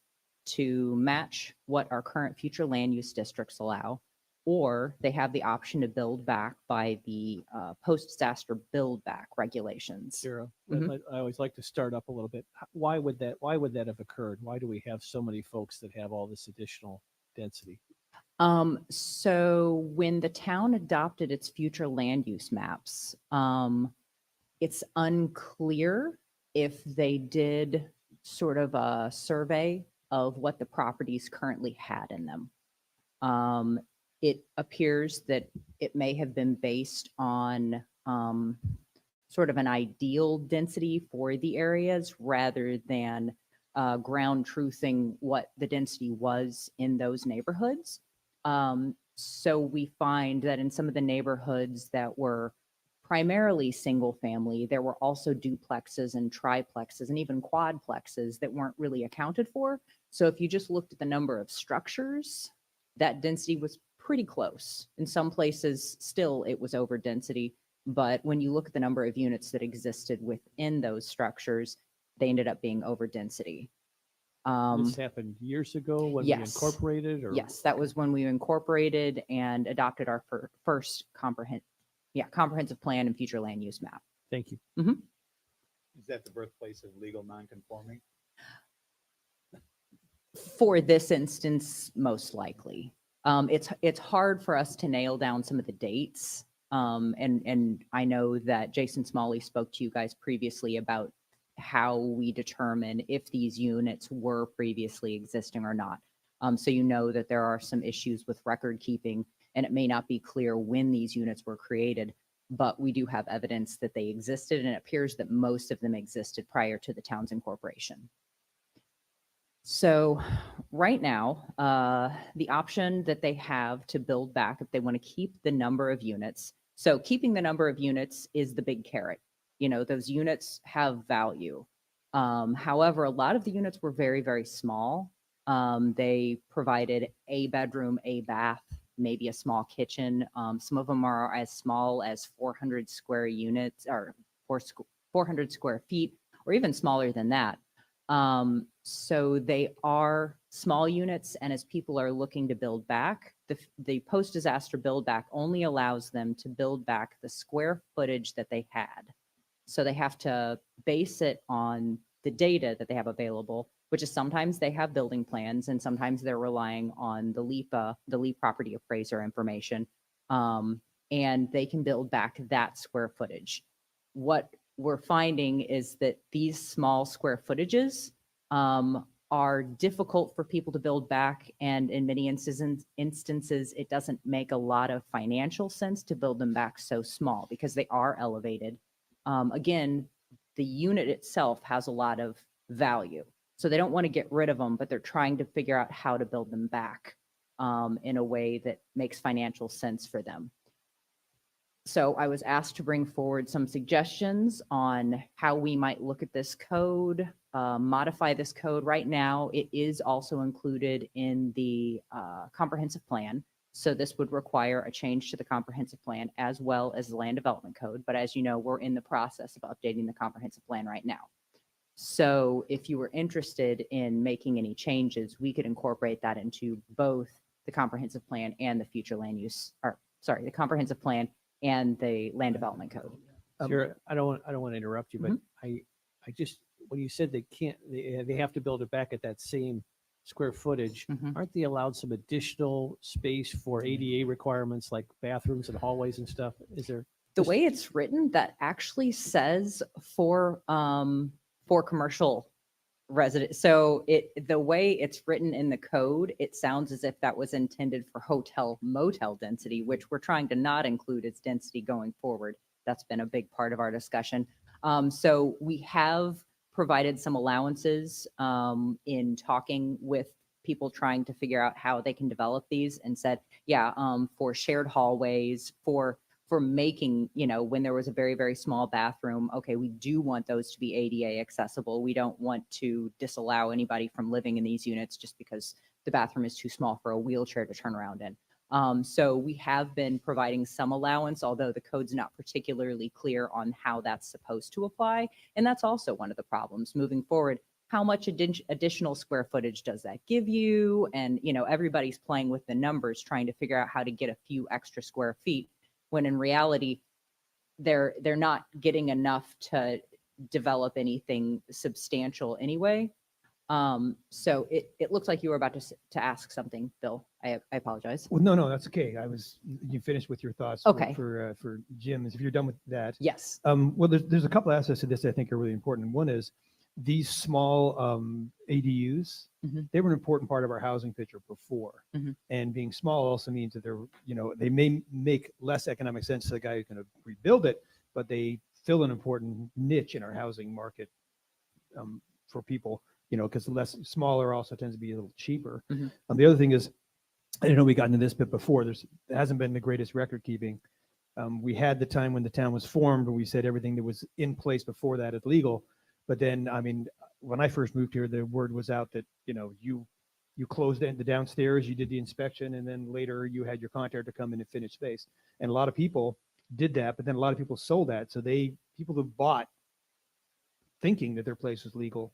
to match what our current future land use districts allow, or they have the option to build back by the post-disaster build back regulations. Sarah, Mhm. I always like to start up a little bit. Why would that have occurred? Why do we have so many folks that have all this additional density? So when the town adopted its future land use maps, it's unclear if they did sort of a survey of what the properties currently had in them. It appears that it may have been based on sort of an ideal density for the areas rather than ground truthing what the density was in those neighborhoods. So we find that in some of the neighborhoods that were primarily single family, there were also duplexes and triplexes and even quadplexes that weren't really accounted for. So if you just looked at the number of structures, that density was pretty close. In some places, still it was over density. But when you look at the number of units that existed within those structures, they ended up being over density. This happened years ago when we yes. incorporated, or? Yes, that was when we incorporated and adopted our first comprehensive plan and future land use map. Thank you. Is that the birthplace of legal non-conforming? For this instance, most likely. It's hard for us to nail down some of the dates. And I know that Jason Smalley spoke to you guys previously about how we determine if these units were previously existing or not. So you know that there are some issues with record keeping, and it may not be clear when these units were created, but we do have evidence that they existed, and it appears that most of them existed prior to the town's incorporation. So right now, the option that they have to build back, if they want to keep the number of units, so keeping the number of units is the big carrot. You know, those units have value. However, a lot of the units were very, very small. They provided a bedroom, a bath, maybe a small kitchen. Some of them are as small as 400 square units or 400 square feet, or even smaller than that. So they are small units, and as people are looking to build back, the post-disaster build back only allows them to build back the square footage that they had. So they have to base it on the data that they have available, which is sometimes they have building plans and sometimes they're relying on the LEAP property appraiser information, and they can build back that square footage. What we're finding is that these small square footages are difficult for people to build back, and in many instances, it doesn't make a lot of financial sense to build them back so small because they are elevated. Again, the unit itself has a lot of value. So they don't want to get rid of them, but they're trying to figure out how to build them back in a way that makes financial sense for them. So I was asked to bring forward some suggestions on how we might look at this code, modify this code. Right now, it is also included in the comprehensive plan. So this would require a change to the comprehensive plan as well as the land development code. But as you know, we're in the process of updating the comprehensive plan right now. So if you were interested in making any changes, we could incorporate that into both the comprehensive plan and the future land use, or sorry, the comprehensive plan and the land development code. Sure, I don't want to interrupt you, but I just, when you said they can't, they have to build it back at that same square footage, Mhm. aren't they allowed some additional space for ADA requirements like bathrooms and hallways and stuff? Is there? The Just- way it's written, that actually says for commercial resident. So the way it's written in the code, it sounds as if that was intended for hotel motel density, which we're trying to not include as density going forward. That's been a big part of our discussion. So we have provided some allowances in talking with people trying to figure out how they can develop these, and said, yeah, for shared hallways, for making, when there was a very, very small bathroom, okay, we do want those to be ADA accessible. We don't want to disallow anybody from living in these units just because the bathroom is too small for a wheelchair to turn around in. So we have been providing some allowance, although the code's not particularly clear on how that's supposed to apply. And that's also one of the problems moving forward. How much additional square footage does that give you? And, everybody's playing with the numbers, trying to figure out how to get a few extra square feet, when in reality, they're not getting enough to develop anything substantial anyway. So it looks like you were about to ask something, Bill. I apologize. Well, no, that's okay. You finished with your thoughts. for- Okay. For Jim, if you're done with that. Yes. Well, there's a couple aspects to this I think are really important. One is these small ADUs, Mhm. they were an important part of our housing picture before. Mhm. And being small also means that they may make less economic sense to the guy who's going to rebuild it, but they fill an important niche in our housing market for people, because smaller also tends to be a little cheaper. Mhm. The other thing is, I know we got into this bit before, there hasn't been the greatest record keeping. We had the time when the town was formed, where we said everything that was in place before that is legal. But then, when I first moved here, the word was out that, you closed the downstairs, you did the inspection, and then later you had your contractor come in and finish space. And a lot of people did that, but then a lot of people sold that. So people who bought thinking that their place was legal,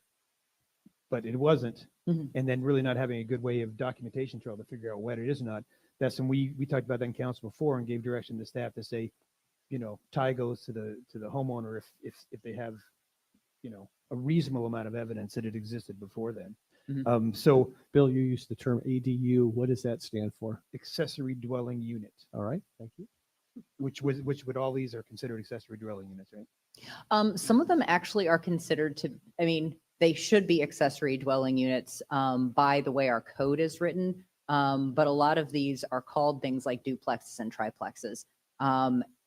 but it wasn't. Mhm. And then really not having a good way of documentation trail to figure out whether it is or not. That's when we talked about that in council before and gave direction to staff to say, tie goes to the homeowner if they have, a reasonable amount of evidence that it existed before then. So Bill, you used the term ADU. What does that stand for? accessory dwelling unit, All right, thank you. which would all these are considered accessory dwelling units, right? Some of them actually are considered they should be accessory dwelling units by the way our code is written. But a lot of these are called things like duplexes and triplexes.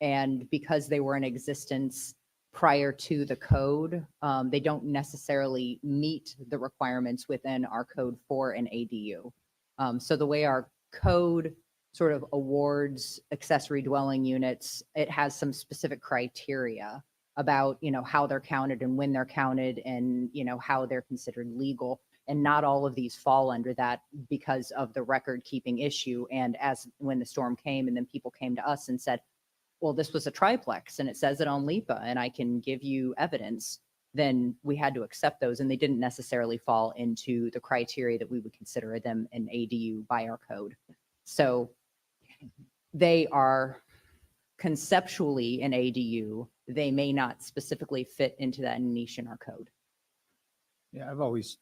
And because they were in existence prior to the code, they don't necessarily meet the requirements within our code for an ADU. So the way our code sort of awards accessory dwelling units, it has some specific criteria about, how they're counted and when they're counted and, how they're considered legal. And not all of these fall under that because of the record keeping issue. And when the storm came and then people came to us and said, well, this was a triplex and it says it on LIPA and I can give you evidence, then we had to accept those, and they didn't necessarily fall into the criteria that we would consider them an ADU by our code. So they are conceptually an ADU. They may not specifically fit into that niche in our code. Yeah,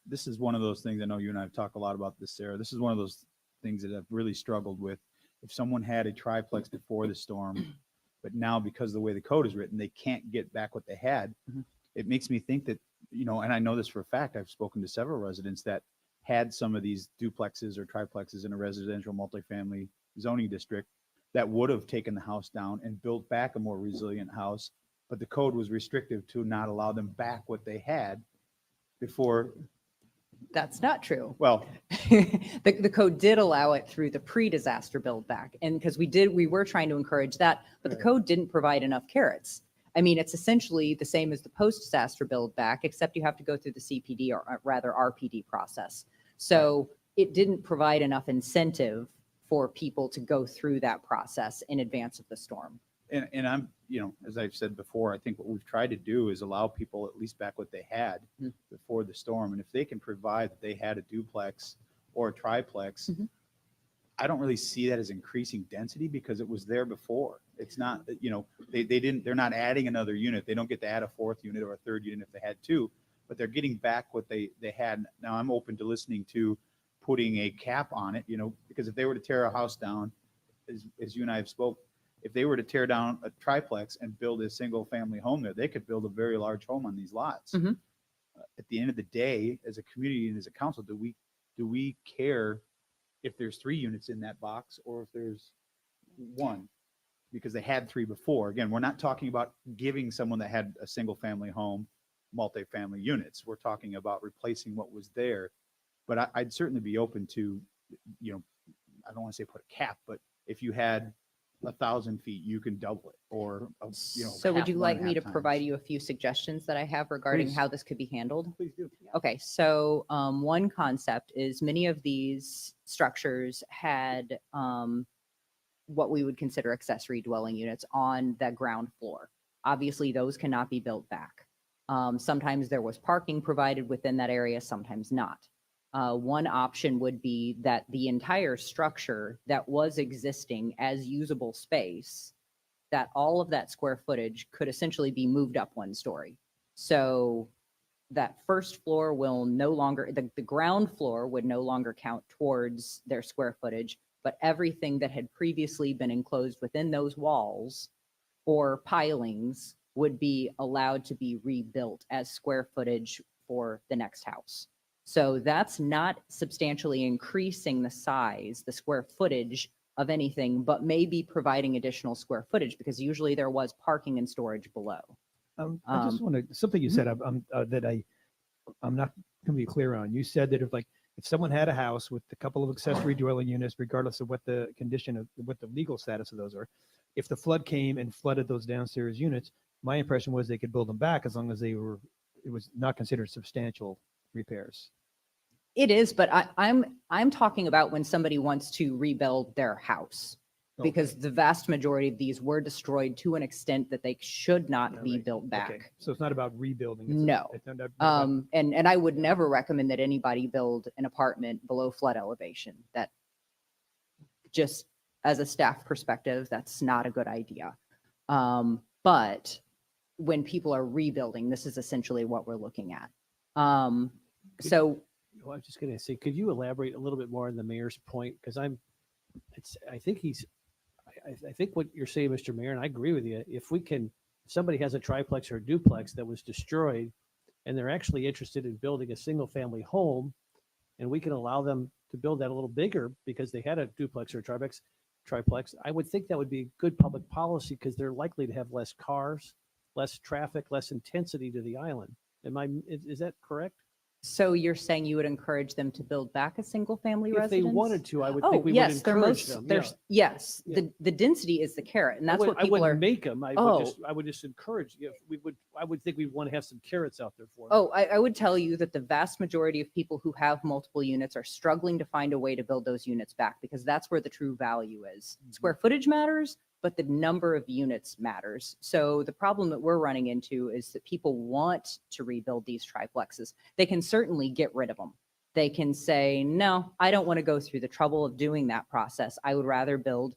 this is one of those things, I know you and I have talked a lot about this, Sarah. This is one of those things that I've really struggled with. If someone had a triplex before the storm, but now because of the way the code is written, they can't get back what they had. Mhm. It makes me think that, and I know this for a fact, I've spoken to several residents that had some of these duplexes or triplexes in a residential multifamily zoning district that would have taken the house down and built back a more resilient house, but the code was restrictive to not allow them back what they had before. That's not true. Well, The code did allow it through the pre-disaster build back. And because we were trying to encourage that, but the code didn't provide enough carrots. It's essentially the same as the post-disaster build back, except you have to go through the CPD or rather RPD process. So it didn't provide enough incentive for people to go through that process in advance of the storm. and I'm, as I've said before, I think what we've tried to do is allow people at least back what they had before the storm. And if they can provide that they had a duplex or a triplex, Mhm. I don't really see that as increasing density because it was there before. It's not, they're not adding another unit. They don't get to add a fourth unit or a third unit if they had two, but they're getting back what they had. Now I'm open to listening to putting a cap on it, because if they were to tear a house down, as you and I have spoke, if they were to tear down a triplex and build a single family home there, they could build a very large home on these lots. Mhm. At the end of the day, as a community and as a council, do we care if there's 3 units in that box or if there's 1? Because they had 3 before. Again, we're not talking about giving someone that had a single family home multifamily units. We're talking about replacing what was there. But I'd certainly be open to, I don't want to say put a cap, but if you had 1,000 feet, you can double it, or So would you like me to provide you a few suggestions that I have regarding Please. how this could be handled? Please do. Okay, so one concept is many of these structures had what we would consider accessory dwelling units on the ground floor. Obviously, those cannot be built back. Sometimes there was parking provided within that area, sometimes not. One option would be that the entire structure that was existing as usable space, that all of that square footage could essentially be moved up 1 story. So that first floor will no longer, the ground floor would no longer count towards their square footage, but everything that had previously been enclosed within those walls or pilings would be allowed to be rebuilt as square footage for the next house. So that's not substantially increasing the size, the square footage of anything, but maybe providing additional square footage because usually there was parking and storage below. I just want to, something you said, I'm not going to be clear on. You said that if someone had a house with a couple of accessory dwelling units, regardless of what the condition of, what the legal status of those are, if the flood came and flooded those downstairs units, my impression was they could build them back as long as it was not considered substantial repairs. It is, but I'm talking about when somebody wants to rebuild their house. Because the vast majority of these were destroyed to an extent that they should not be built back. Okay. So it's not about rebuilding. No. And I would never recommend that anybody build an apartment below flood elevation. That just as a staff perspective, that's not a good idea. But when people are rebuilding, this is essentially what we're looking at. So Well, I was just going to say, could you elaborate a little bit more on the mayor's point? Because I think what you're saying, Mr. Mayor, and I agree with you, if somebody has a triplex or a duplex that was destroyed and they're actually interested in building a single family home, and we can allow them to build that a little bigger because they had a duplex or a triplex, I would think that would be good public policy because they're likely to have less cars, less traffic, less intensity to the island. Is that correct? So you're saying you would encourage them to build back a single family residence? If they wanted to, I would Oh, think we would yes, encourage them. Yeah. Yes, Yeah. the density is the carrot, and that's what I people wouldn't are. make them. I Oh. would just encourage. I would think we'd want to have some carrots out there for them. Oh, I would tell you that the vast majority of people who have multiple units are struggling to find a way to build those units back because that's where the true value is. Square footage matters, but the number of units matters. So the problem that we're running into is that people want to rebuild these triplexes. They can certainly get rid of them. They can say, no, I don't want to go through the trouble of doing that process. I would rather build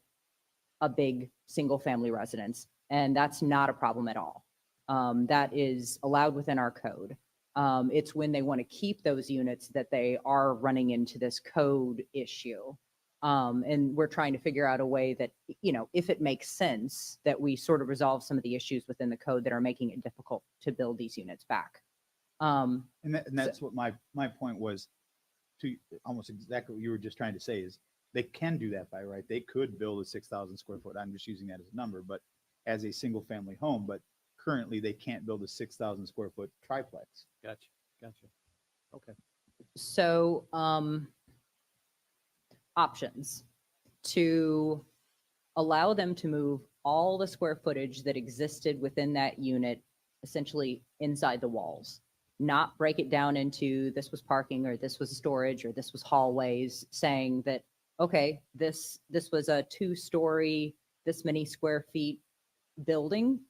a big single family residence. And that's not a problem at all. That is allowed within our code. It's when they want to keep those units that they are running into this code issue. And we're trying to figure out a way that, if it makes sense, that we sort of resolve some of the issues within the code that are making it difficult to build these units back. And that's what my point was, to almost exactly what you were just trying to say is they can do that by right. They could build a 6,000 square foot. I'm just using that as a number, but as a single family home, but currently they can't build a 6,000 square foot triplex. Gotcha. Okay. So, options to allow them to move all the square footage that existed within that unit essentially inside the walls, not break it down into this was parking or this was storage or this was hallways, saying that, okay, this was a 2-story, this many square feet building.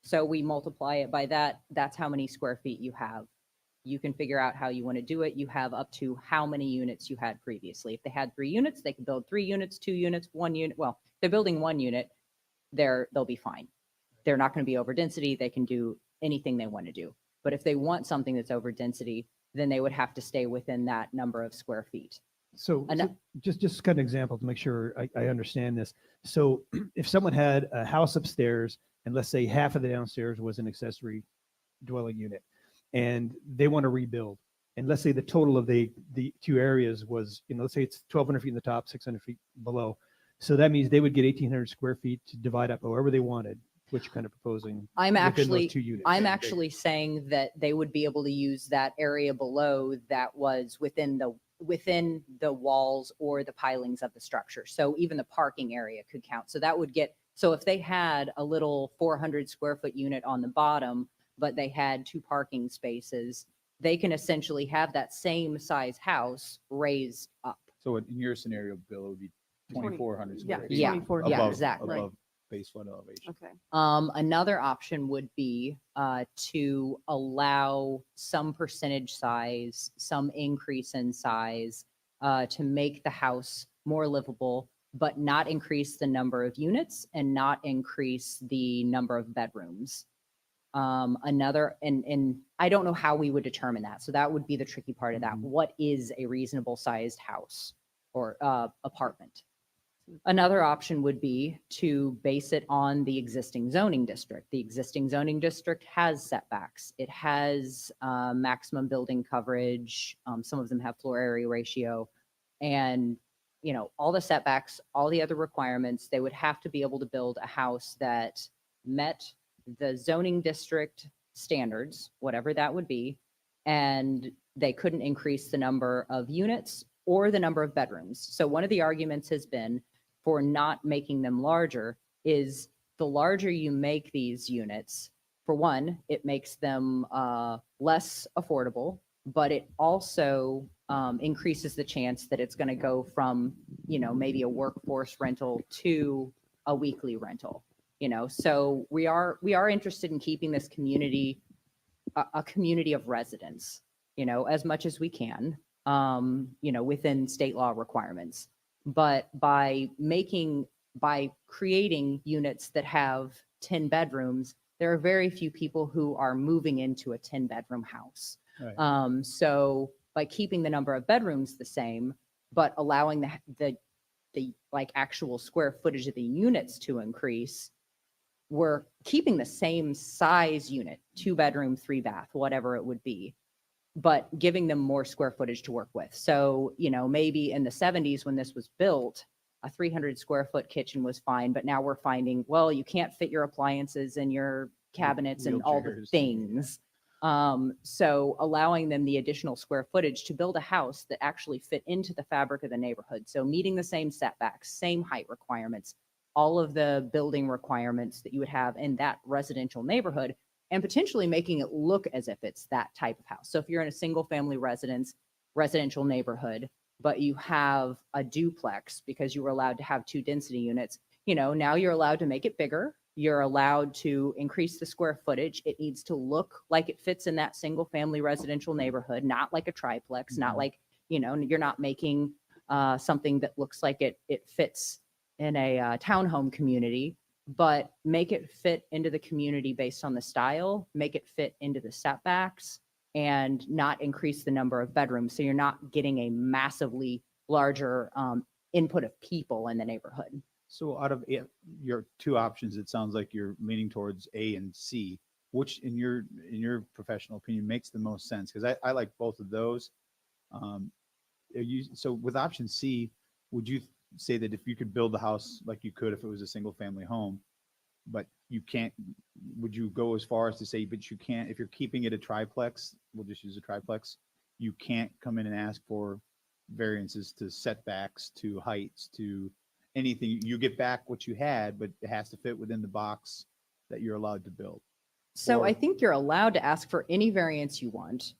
So we multiply it by that. That's how many square feet you have. You can figure out how you want to do it. You have up to how many units you had previously. If they had 3 units, they could build 3 units, 2 units, 1 unit. Well, if they're building 1 unit, they'll be fine. They're not going to be over density. They can do anything they want to do. But if they want something that's over density, then they would have to stay within that number of square feet. So Ano- just kind of example to make sure I understand this. So if someone had a house upstairs and let's say half of the downstairs was an accessory dwelling unit and they want to rebuild, and let's say the total of the two areas was, let's say it's 1,200 feet in the top, 600 feet below. So that means they would get 1,800 square feet to divide up however they wanted, which you're kind of proposing I'm within actually, those two units. I'm actually saying that they would be able to use that area below that was within the walls or the pilings of the structure. So even the parking area could count. So that would get, so if they had a little 400 square foot unit on the bottom, but they had 2 parking spaces, they can essentially have that same size house raised up. So in your scenario, Bill, it would be 2,400 Yeah, square feet. Yeah, 24. yeah, above- exactly. Above base flood elevation. Okay. Another option would be to allow some percentage size, some increase in size to make the house more livable, but not increase the number of units and not increase the number of bedrooms. And I don't know how we would determine that. So that would be the tricky part of that. Mhm. What is a reasonable sized house or apartment? Another option would be to base it on the existing zoning district. The existing zoning district has setbacks. It has maximum building coverage. Some of them have floor area ratio. And, all the setbacks, all the other requirements, they would have to be able to build a house that met the zoning district standards, whatever that would be. And they couldn't increase the number of units or the number of bedrooms. So one of the arguments has been for not making them larger is the larger you make these units, for one, it makes them less affordable, but it also increases the chance that it's going to go from, maybe a workforce rental to a weekly rental. So we are interested in keeping this community a community of residents, as much as we can, within state law requirements. But by creating units that have 10 bedrooms, there are very few people who are moving into a 10-bedroom house. Right. So by keeping the number of bedrooms the same, but allowing the like actual square footage of the units to increase, we're keeping the same size unit, 2-bedroom, 3-bath, whatever it would be, but giving them more square footage to work with. So, maybe in the 70s when this was built, a 300 square foot kitchen was fine, but now we're finding, well, you can't fit your appliances and your cabinets and all the Wheelchairs. things. So allowing them the additional square footage to build a house that actually fit into the fabric of the neighborhood. So meeting the same setbacks, same height requirements, all of the building requirements that you would have in that residential neighborhood, and potentially making it look as if it's that type of house. So if you're in a single family residential neighborhood, but you have a duplex because you were allowed to have 2 density units, now you're allowed to make it bigger. You're allowed to increase the square footage. It needs to look like it fits in that single family residential neighborhood, not like a triplex, not like, you're not making something that looks like it fits in a townhome community, but make it fit into the community based on the style, make it fit into the setbacks, and not increase the number of bedrooms. So you're not getting a massively larger input of people in the neighborhood. So out of your 2 options, it sounds like you're leaning towards A and C. Which, in your professional opinion, makes the most sense? Because I like both of those. So with option C, would you say that if you could build the house like you could if it was a single family home, but you can't, would you go as far as to say, but you can't, if you're keeping it a triplex, we'll just use a triplex, you can't come in and ask for variances to setbacks, to heights, to anything? You get back what you had, but it has to fit within the box that you're allowed to build. So I Or- think you're allowed to ask for any variance you want.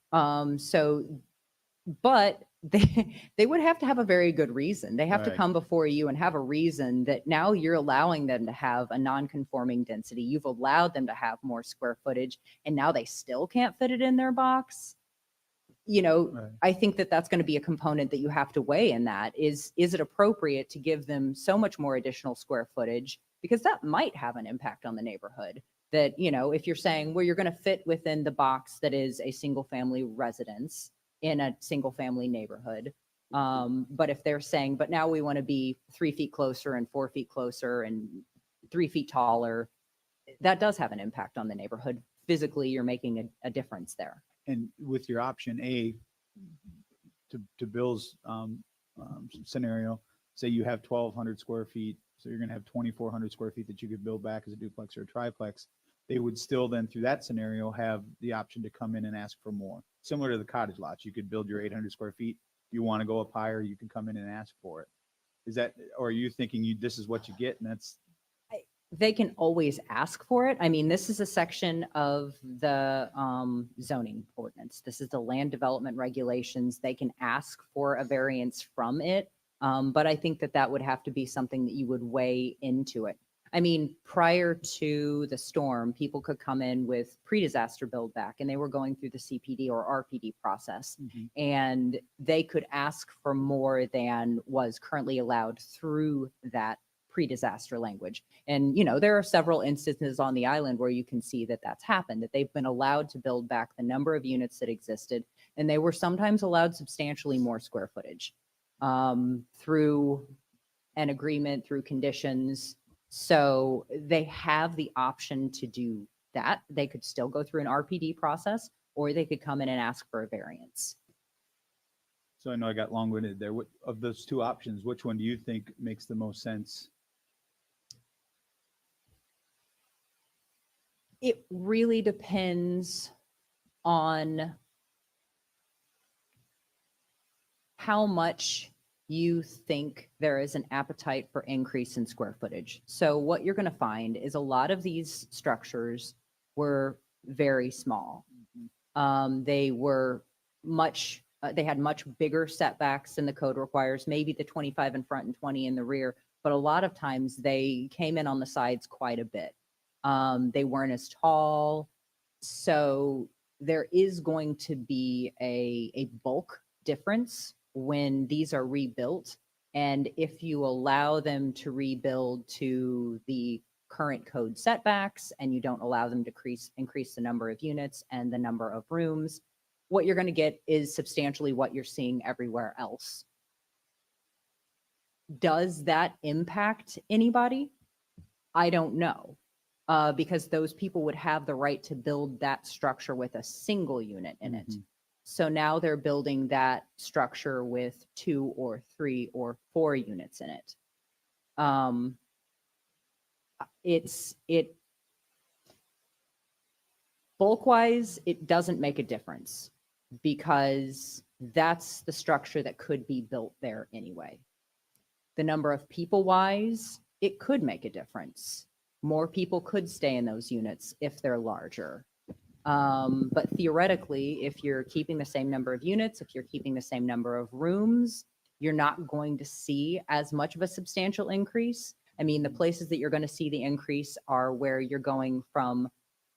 But they would have to have a very good reason. They have to Right. come before you and have a reason that now you're allowing them to have a non-conforming density. You've allowed them to have more square footage, and now they still can't fit it in their box. Right. I think that that's going to be a component that you have to weigh in that. Is it appropriate to give them so much more additional square footage? Because that might have an impact on the neighborhood. That, if you're saying, well, you're going to fit within the box that is a single family residence in a single family neighborhood, But if they're saying, but now we want to be 3 feet closer and 4 feet closer and 3 feet taller, that does have an impact on the neighborhood. Physically, you're making a difference there. And with your option A, to Bill's scenario, say you have 1,200 square feet, so you're gonna have 2,400 square feet that you could build back as a duplex or a triplex. They would still then, through that scenario, have the option to come in and ask for more. Similar to the cottage lots, you could build your 800 square feet. You want to go up higher, you can come in and ask for it. Is that, or are you thinking this is what you get and that's? They can always ask for it. I mean, this is a section of the zoning ordinance. This is the land development regulations. They can ask for a variance from it. But I think that that would have to be something that you would weigh into it. I mean, prior to the storm, people could come in with pre-disaster build back and they were going through the CPD or RPD process, and they could ask for more than was currently allowed through that pre-disaster language. And, you know, there are several instances on the island where you can see that that's happened, that they've been allowed to build back the number of units that existed, and they were sometimes allowed substantially more square footage through an agreement, through conditions. So they have the option to do that. They could still go through an RPD process, or they could come in and ask for a variance. So I know I got long-winded there. What, of those two options, which one do you think makes the most sense? It really depends on how much you think there is an appetite for increase in square footage. So what you're going to find is a lot of these structures were very small. They were much, they had much bigger setbacks than the code requires, maybe the 25 in front and 20 in the rear, but a lot of times they came in on the sides quite a bit. They weren't as tall. So there is going to be a bulk difference when these are rebuilt. And if you allow them to rebuild to the current code setbacks and you don't allow them to increase the number of units and the number of rooms, what you're going to get is substantially what you're seeing everywhere else. Does that impact anybody? I don't know, because those people would have the right to build that structure with a single unit in it. So now they're building that structure with 2 or 3 or 4 units in it. Bulk-wise, it doesn't make a difference because that's the structure that could be built there anyway. The number of people-wise, it could make a difference. More people could stay in those units if they're larger. But theoretically, if you're keeping the same number of units, if you're keeping the same number of rooms, you're not going to see as much of a substantial increase. I mean, the places that you're going to see the increase are where you're going from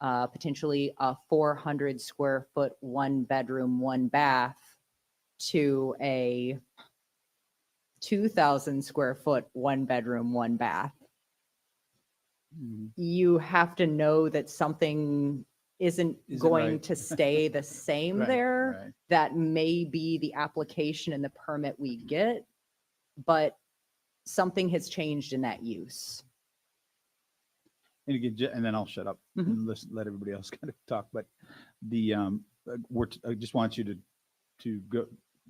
potentially a 400 square foot, 1 bedroom, 1 bath to a 2,000 square foot, 1 bedroom, 1 bath. You have to know that something isn't going right. to stay the same Right, there. right. That may be the application and the permit we get, but something has changed in that use. And again, and then I'll shut up and let everybody else kind of talk. But the I just want you to go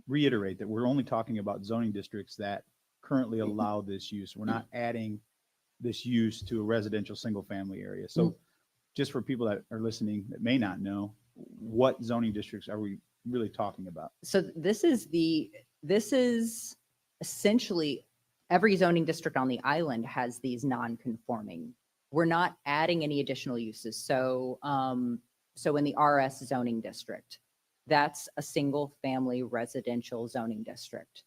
reiterate that we're only talking about zoning districts that currently allow this use. We're not adding this use to a residential single family area. So just for people that are listening that may not know, what zoning districts are we really talking about? So this is essentially every zoning district on the island has these non-conforming. We're not adding any additional uses. So, so in the RS zoning district, that's a single family residential zoning district.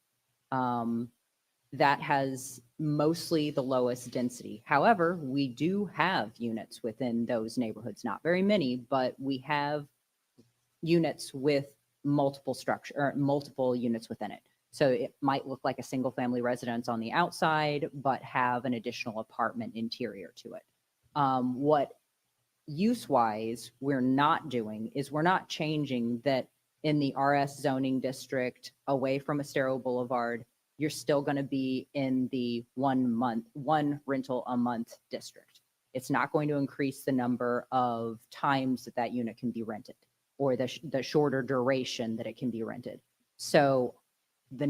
That has mostly the lowest density. However, we do have units within those neighborhoods, not very many, but we have units with multiple structure or multiple units within it. So it might look like a single family residence on the outside, but have an additional apartment interior to it. What use-wise we're not doing is we're not changing that in the RS zoning district away from Estero Boulevard, you're still going to be in the 1 rental a month district. It's not going to increase the number of times that that unit can be rented or the shorter duration that it can be rented. So the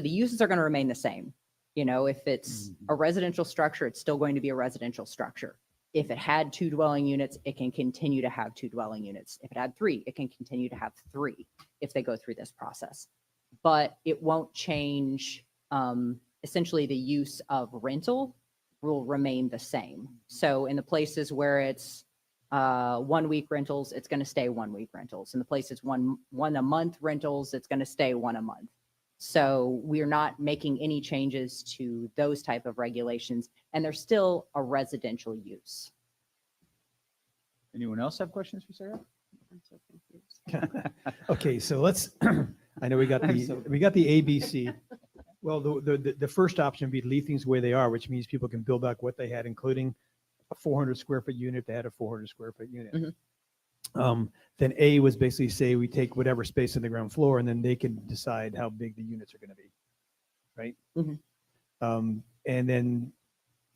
uses are going to remain the same. You know, if it's a residential structure, it's still going to be a residential structure. If it had 2 dwelling units, it can continue to have 2 dwelling units. If it had 3, it can continue to have 3 if they go through this process. But it won't change, essentially the use of rental will remain the same. So in the places where it's 1 week rentals, it's going to stay 1 week rentals. In the places one a month rentals, it's going to stay 1 a month. So we're not making any changes to those type of regulations, and they're still a residential use. Anyone else have questions for Sarah? I'm so confused. Okay, so let's, I know we got the ABC. Well, the first option would be to leave things the way they are, which means people can build back what they had, including a 400 square foot unit. They had a 400 square foot unit. Then A was basically say we take whatever space in the ground floor and then they can decide how big the units are going to be, right? And then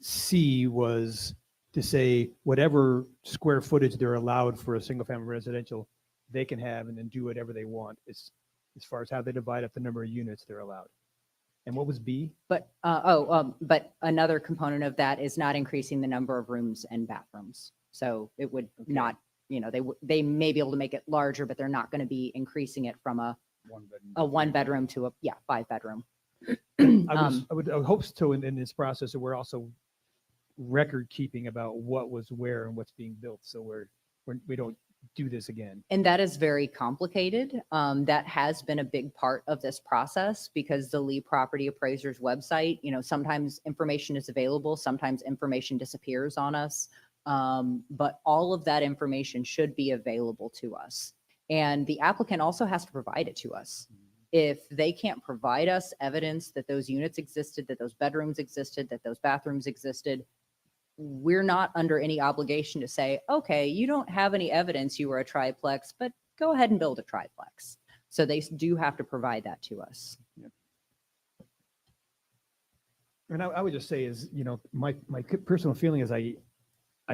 C was to say whatever square footage they're allowed for a single family residential, they can have and then do whatever they want as far as how they divide up the number of units they're allowed. And what was B? But but another component of that is not increasing the number of rooms and bathrooms. So it would not, you know, they may be able to make it larger, but they're not going to be increasing it from a 1 bedroom to a 5 bedroom. I would hope so in this process that we're also record keeping about what was where and what's being built. So we don't do this again. And that is very complicated. That has been a big part of this process because the Lee Property Appraiser's website, you know, sometimes information is available, sometimes information disappears on us. But all of that information should be available to us. And the applicant also has to provide it to us. If they can't provide us evidence that those units existed, that those bedrooms existed, that those bathrooms existed, we're not under any obligation to say, okay, you don't have any evidence you were a triplex, but go ahead and build a triplex. So they do have to provide that to us. And I would just say is, you know, my personal feeling is I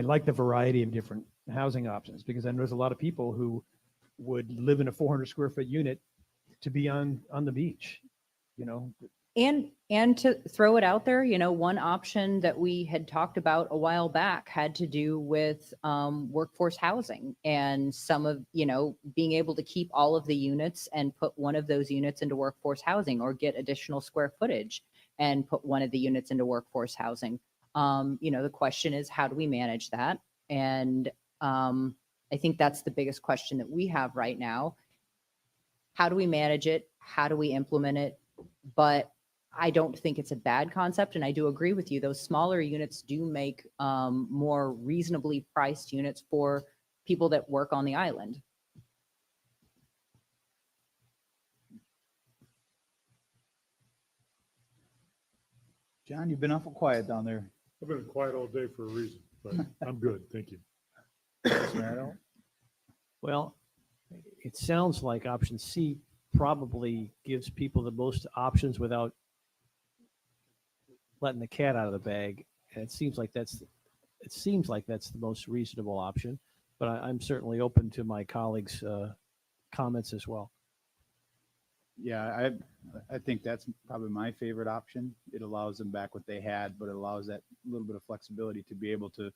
like the variety of different housing options because I know there's a lot of people who would live in a 400 square foot unit to be on the beach, you know. And to throw it out there, you know, one option that we had talked about a while back had to do with workforce housing and some of, you know, being able to keep all of the units and put one of those units into workforce housing or get additional square footage and put one of the units into workforce housing. You know, the question is, how do we manage that? And I think that's the biggest question that we have right now. How do we manage it? How do we implement it? But I don't think it's a bad concept. And I do agree with you. Those smaller units do make more reasonably priced units for people that work on the island. John, you've been awful quiet down there. I've been quiet all day for a reason, but I'm good. Thank you. Well, it sounds like option C probably gives people the most options without letting the cat out of the bag. And it seems like that's the most reasonable option, but I'm certainly open to my colleagues' comments as well. Yeah, I think that's probably my favorite option. It allows them back what they had, but it allows that little bit of flexibility to be able to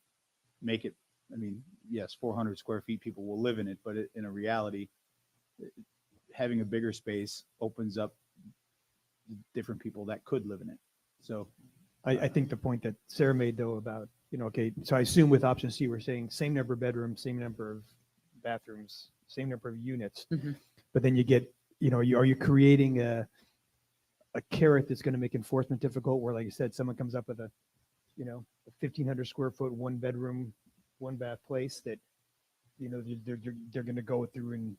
make it. I mean, yes, 400 square feet, people will live in it, but in a reality, having a bigger space opens up different people that could live in it. So I think the point that Sarah made though about, you know, okay, so I assume with option C, we're saying same number of bedrooms, same number of bathrooms, same number of units, but then you get, you know, are you creating a carrot that's going to make enforcement difficult where, like you said, someone comes up with a, you know, a 1,500 square foot, 1 bedroom, 1 bath place that, you know, they're going to go through and,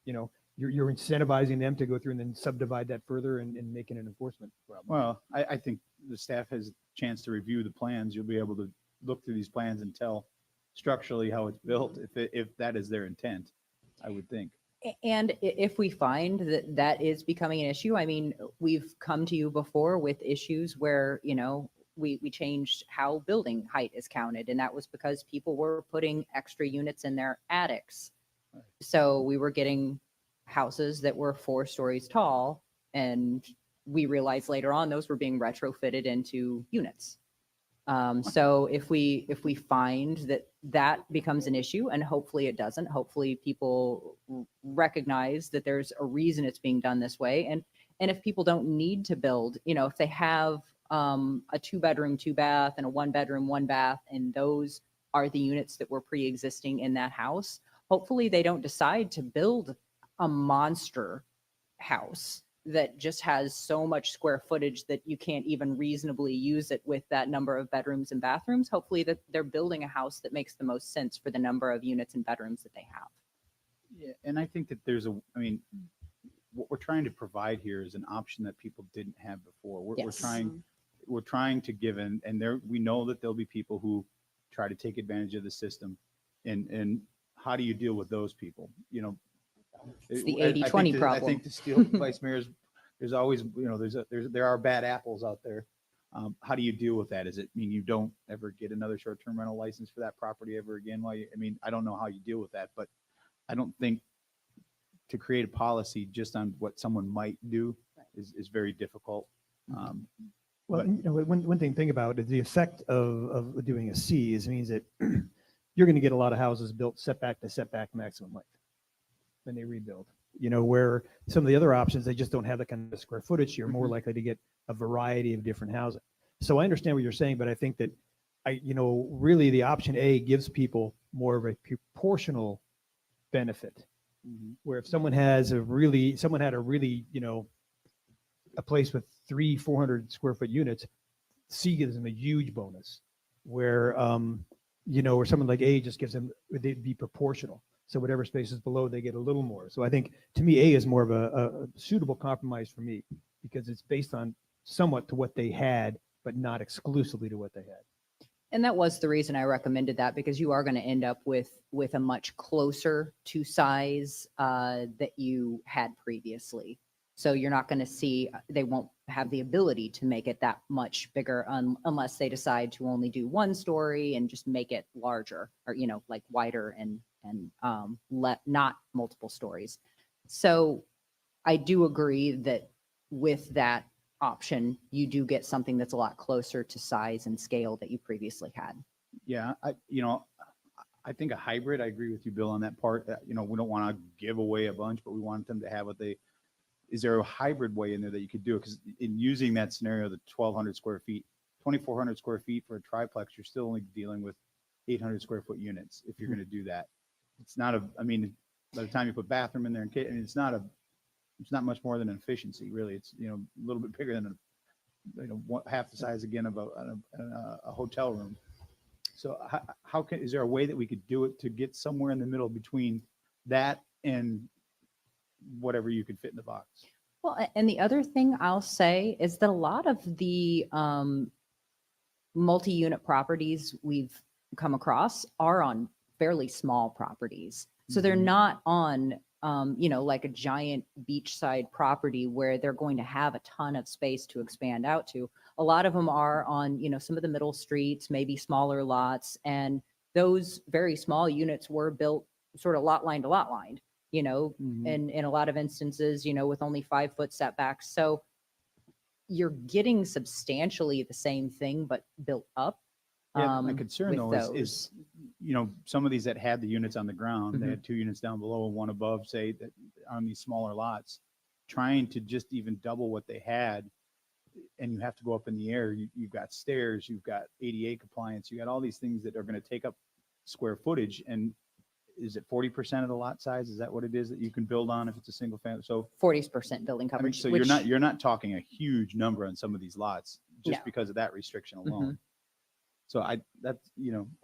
you know, you're incentivizing them to go through and then subdivide that further and make it an enforcement problem. Well, I think the staff has a chance to review the plans. You'll be able to look through these plans and tell structurally how it's built, if that is their intent, I would think. And if we find that that is becoming an issue, I mean, we've come to you before with issues where, we changed how building height is counted. And that was because people were putting extra units in their attics. So we were getting houses that were 4 stories tall. And we realized later on those were being retrofitted into units. So if we find that that becomes an issue, and hopefully it doesn't, hopefully people recognize that there's a reason it's being done this way. And if people don't need to build, if they have a 2-bedroom, 2-bath and a 1-bedroom, 1-bath, and those are the units that were pre-existing in that house, hopefully they don't decide to build a monster house that just has so much square footage that you can't even reasonably use it with that number of bedrooms and bathrooms. Hopefully that they're building a house that makes the most sense for the number of units and bedrooms that they have. Yeah, and I think that what we're trying to provide here is an option that people didn't have before. We're Yes. trying to give we know that there'll be people who try to take advantage of the system, and how do you deal with those people? It's the I 80-20 think I problem. think the steel vice mayors, there's always, there are bad apples out there. How do you deal with that? Does it mean you don't ever get another short-term rental license for that property ever again? I don't know how you deal with that, but I don't think to create a policy just on what someone might do is very difficult. Well, But- one thing to think about is the effect of doing a C is means that you're going to get a lot of houses built setback to setback maximum length when they rebuild. Where some of the other options, they just don't have the kind of square footage. You're more likely to get a variety of different housing. So I understand what you're saying, but I think that really the option A gives people more of a proportional benefit. Where if someone had a really, a place with 300-400 square foot units, C gives them a huge bonus. Where, where someone like A just gives them, they'd be proportional. So whatever space is below, they get a little more. So I think, to me, A is more of a suitable compromise for me, because it's based on somewhat to what they had, but not exclusively to what they had. And that was the reason I recommended that, because you are going to end up with a much closer to size that you had previously. So you're not going to see, they won't have the ability to make it that much bigger unless they decide to only do 1 story and just make it larger, or, like wider and not multiple stories. So I do agree that with that option, you do get something that's a lot closer to size and scale that you previously had. Yeah, I think a hybrid, I agree with you, Bill, on that part. We don't want to give away a bunch, but we want them to have is there a hybrid way in there that you could do it? Because in using that scenario, the 1,200 square feet, 2,400 square feet for a triplex, you're still only dealing with 800 square foot units if you're going to do that. It's not by the time you put bathroom in there, it's not much more than an efficiency, really. It's, a little bit bigger than half the size again of a hotel room. So is there a way that we could do it to get somewhere in the middle between that and whatever you could fit in the box? Well, and the other thing I'll say is that a lot of the multi-unit properties we've come across are on fairly small properties. So they're not on, like a giant beachside property where they're going to have a ton of space to expand out to. A lot of them are on, some of the middle streets, maybe smaller lots. And those very small units were built sort of lot line to lot line, in a lot of instances, with only 5-foot setbacks. So you're getting substantially the same thing, but built up. Yeah, my concern with though is, some of these that had the units on the ground, they had 2 units down below and 1 above, say, that on these smaller lots, trying to just even double what they had, and you have to go up in the air. You've got stairs, you've got ADA compliance, you got all these things that are going to take up square footage. And is it 40% of the lot size? Is that what it is that you can build on if it's a single family? So 40% building coverage. so which, you're not talking a huge number on some of these lots just No. because of that restriction alone. So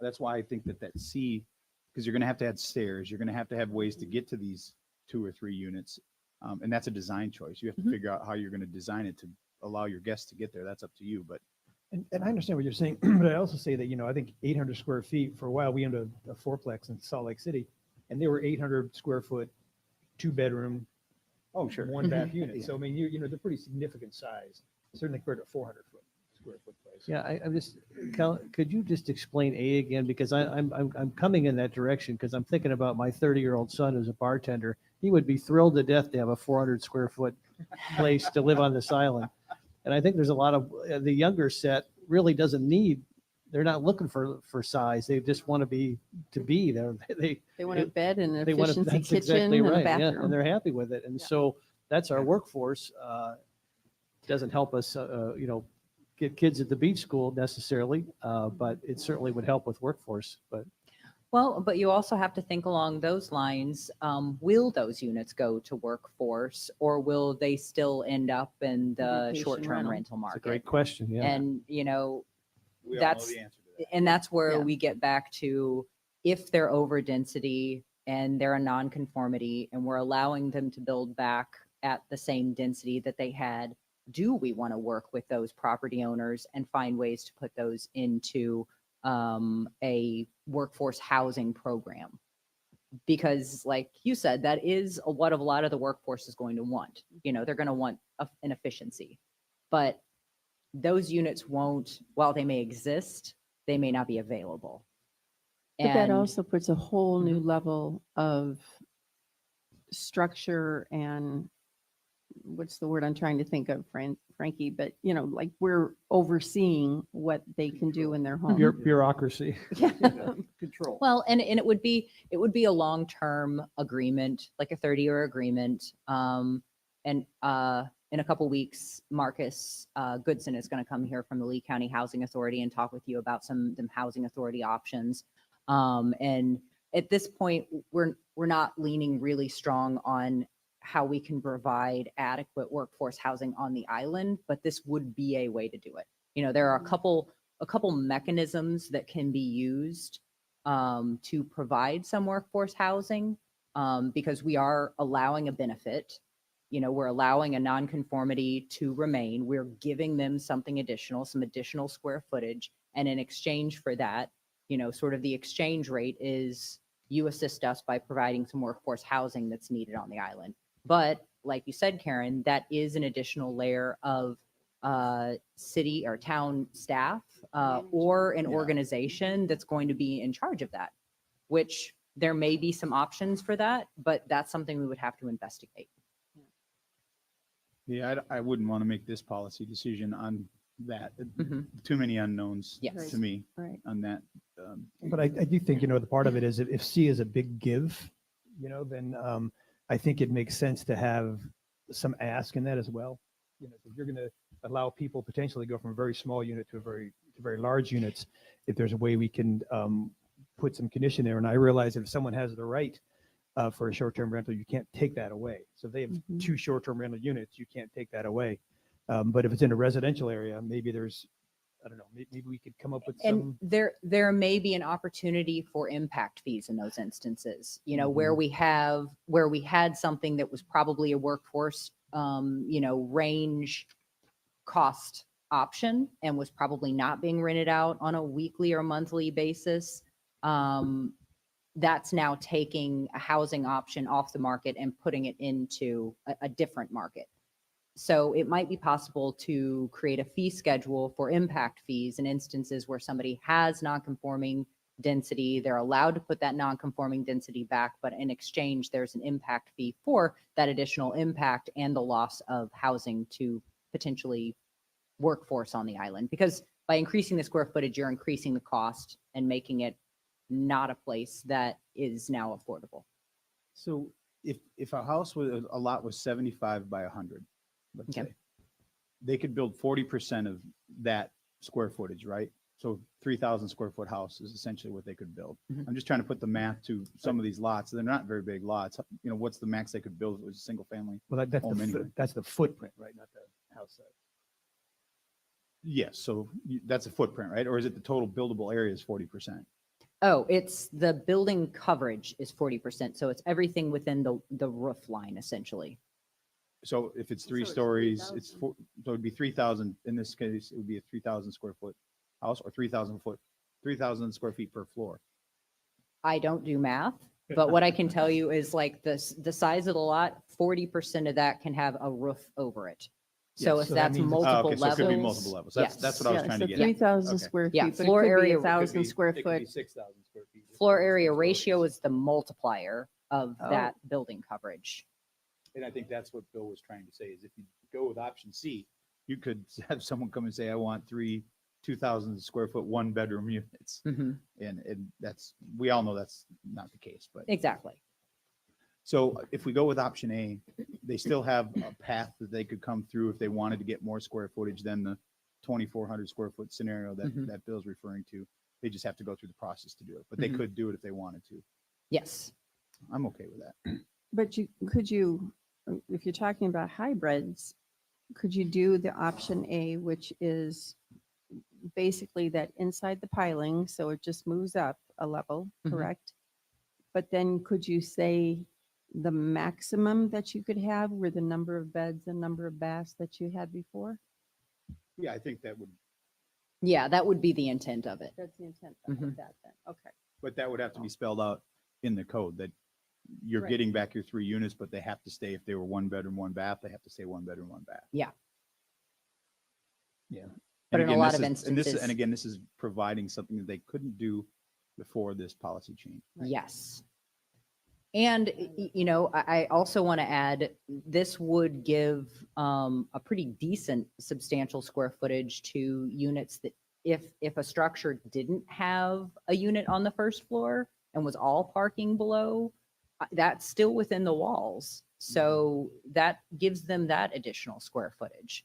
that's why I think that C, because you're going to have to add stairs, you're going to have ways to get to these 2 or 3 units. And that's a design choice. You have to figure out how you're going to design it to allow your guests to get there. That's up to you. But And I understand what you're saying, but I also say that, I think 800 square feet, for a while, we owned a fourplex in Salt Lake City, and they were 800 square foot 2-bedroom, Oh, sure. one bath Yeah. unit. So I mean, you know, they're pretty significant size, certainly compared to 400 square foot place. Yeah, I'm just, could you just explain A again? Because I'm coming in that direction because I'm thinking about my 30-year-old son who's a bartender. He would be thrilled to death to have a 400 square foot place to live on this island. And I think there's a lot of, the younger set really doesn't need, they're not looking for size. They just want to be there. They want a bed and an They want to, efficiency that's kitchen exactly and a right. Yeah, bathroom. and they're happy with it. And Yeah. so that's our workforce. Doesn't help us, get kids at the beach school necessarily, but it certainly would help with workforce. But Well, but you also have to think along those lines. Will those units go to workforce or will they still end up in the Vacation short-term rental. rental it's a market? great question. Yeah. And, We all know that's, the answer to that. and that's where Yeah. we get back to if they're over density and they're a non-conformity and we're allowing them to build back at the same density that they had, do we want to work with those property owners and find ways to put those into a workforce housing program? Because like you said, that is what a lot of the workforce is going to want. They're going to want an efficiency, but those units won't, while they may exist, they may not be available. But that And- also puts a whole new level of structure and what's the word I'm trying to think of, Frankie, but like we're overseeing what they can do in their home. Bureaucracy. Yeah. Control. Well, and it would be a long-term agreement, like a 30-year agreement. And in a couple weeks, Marcus Goodson is going to come here from the Lee County Housing Authority and talk with you about some housing authority options. And at this point, we're not leaning really strong on how we can provide adequate workforce housing on the island, but this would be a way to do it. There are a couple mechanisms that can be used to provide some workforce housing because we are allowing a benefit. We're allowing a nonconformity to remain. We're giving them something additional, some additional square footage. And in exchange for that, sort of the exchange rate is you assist us by providing some workforce housing that's needed on the island. But like you said, Karen, that is an additional layer of city or town staff or an organization that's going to be in charge of that, which there may be some options for that, but that's something we would have to investigate. Yeah, I wouldn't want to make this policy decision on that. Mhm. Too many unknowns Yes. to me Right. on that. But I do think, the part of it is if C is a big give, then I think it makes sense to have some ask in that as well. If you're going to allow people potentially go from a very small unit to very large units, if there's a way we can put some condition there. And I realize if someone has the right for a short-term rental, you can't take that away. So if they have Mhm. 2 short-term rental units, you can't take that away. But if it's in a residential area, maybe there's, I don't know, maybe we could come up with And some. there may be an opportunity for impact fees in those instances, where we had something that was probably a workforce, range cost option and was probably not being rented out on a weekly or monthly basis. That's now taking a housing option off the market and putting it into a different market. So it might be possible to create a fee schedule for impact fees in instances where somebody has non-conforming density. They're allowed to put that non-conforming density back, but in exchange, there's an impact fee for that additional impact and the loss of housing to potentially workforce on the island. Because by increasing the square footage, you're increasing the cost and making it not a place that is now affordable. So if a house with a lot was 75 by 100, let's Okay. say, they could build 40% of that square footage, right? So 3,000 square foot house is essentially what they could build. Mhm. I'm just trying to put the math to some of these lots. They're not very big lots. What's the max they could build if it was a single family? Well, home anyway. that's the footprint, right? Not the house size. Yes, so that's a footprint, right? Or is it the total buildable area is 40%? Oh, it's the building coverage is 40%. So it's everything within the roof line essentially. So if it's 3 So it's stories, 3,000. so it'd be 3,000, in this case, it would be a 3,000 square foot house or 3,000 square feet per floor. I don't do math, But what I can tell you is like the size of the lot, 40% of that can have a roof over it. So Yes, if so that that's means it's- multiple Okay, so it could be levels. multiple levels. That's what I was Yeah, trying so to get at. 3,000 Okay. square Yeah, feet, but it floor could be area- 1,000 square foot. 6,000 square feet. Floor area ratio is the multiplier of Oh. that building coverage. And I think that's what Bill was trying to say, is if you go with option C, you could have someone come and say, I want 2,000 square foot, one bedroom units. Mhm. And that's, we all know that's not the case, but. Exactly. So if we go with option A, they still have a path that they could come through if they wanted to get more square footage than the 2,400 square foot scenario that, Mhm. that Bill's referring to. They just have to go through the process to do it, but they Mhm. could do it if they wanted to. Yes. I'm okay with that. But could you, if you're talking about hybrids, could you do the option A, which is basically that inside the piling, so it just moves up a level, Mhm. correct? But then could you say the maximum that you could have were the number of beds and number of baths that you had before? Yeah, I think that would, Yeah, that would be the intent of it. That's the intent Mhm. of that then, okay. but that would have to be spelled out in the code that you're Right. getting back your 3 units, but they have to stay, if they were 1 bedroom, 1 bath, they have to stay 1 bedroom, 1 bath. Yeah. Yeah. But And in a again, lot this of is- and this is- instances- And again, this is providing something that they couldn't do before this policy change. Yes. And, you know, I also want to add, this would give a pretty decent substantial square footage to units that if a structure didn't have a unit on the first floor and was all parking below, that's still within the walls. So that gives them that additional square footage.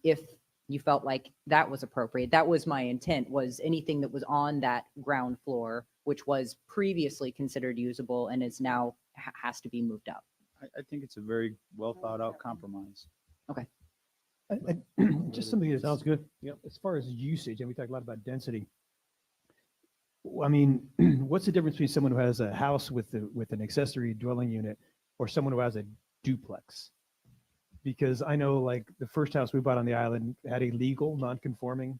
If you felt like that was appropriate, that was my intent, was anything that was on that ground floor, which was previously considered usable and is now has to be moved up. I think it's a very well thought out compromise. Just something that Sounds good. Yep. As far as usage, and we talked a lot about density. I mean, what's the difference between someone who has a house with an accessory dwelling unit or someone who has a duplex? Because I know like the first house we bought on the island had a legal non-conforming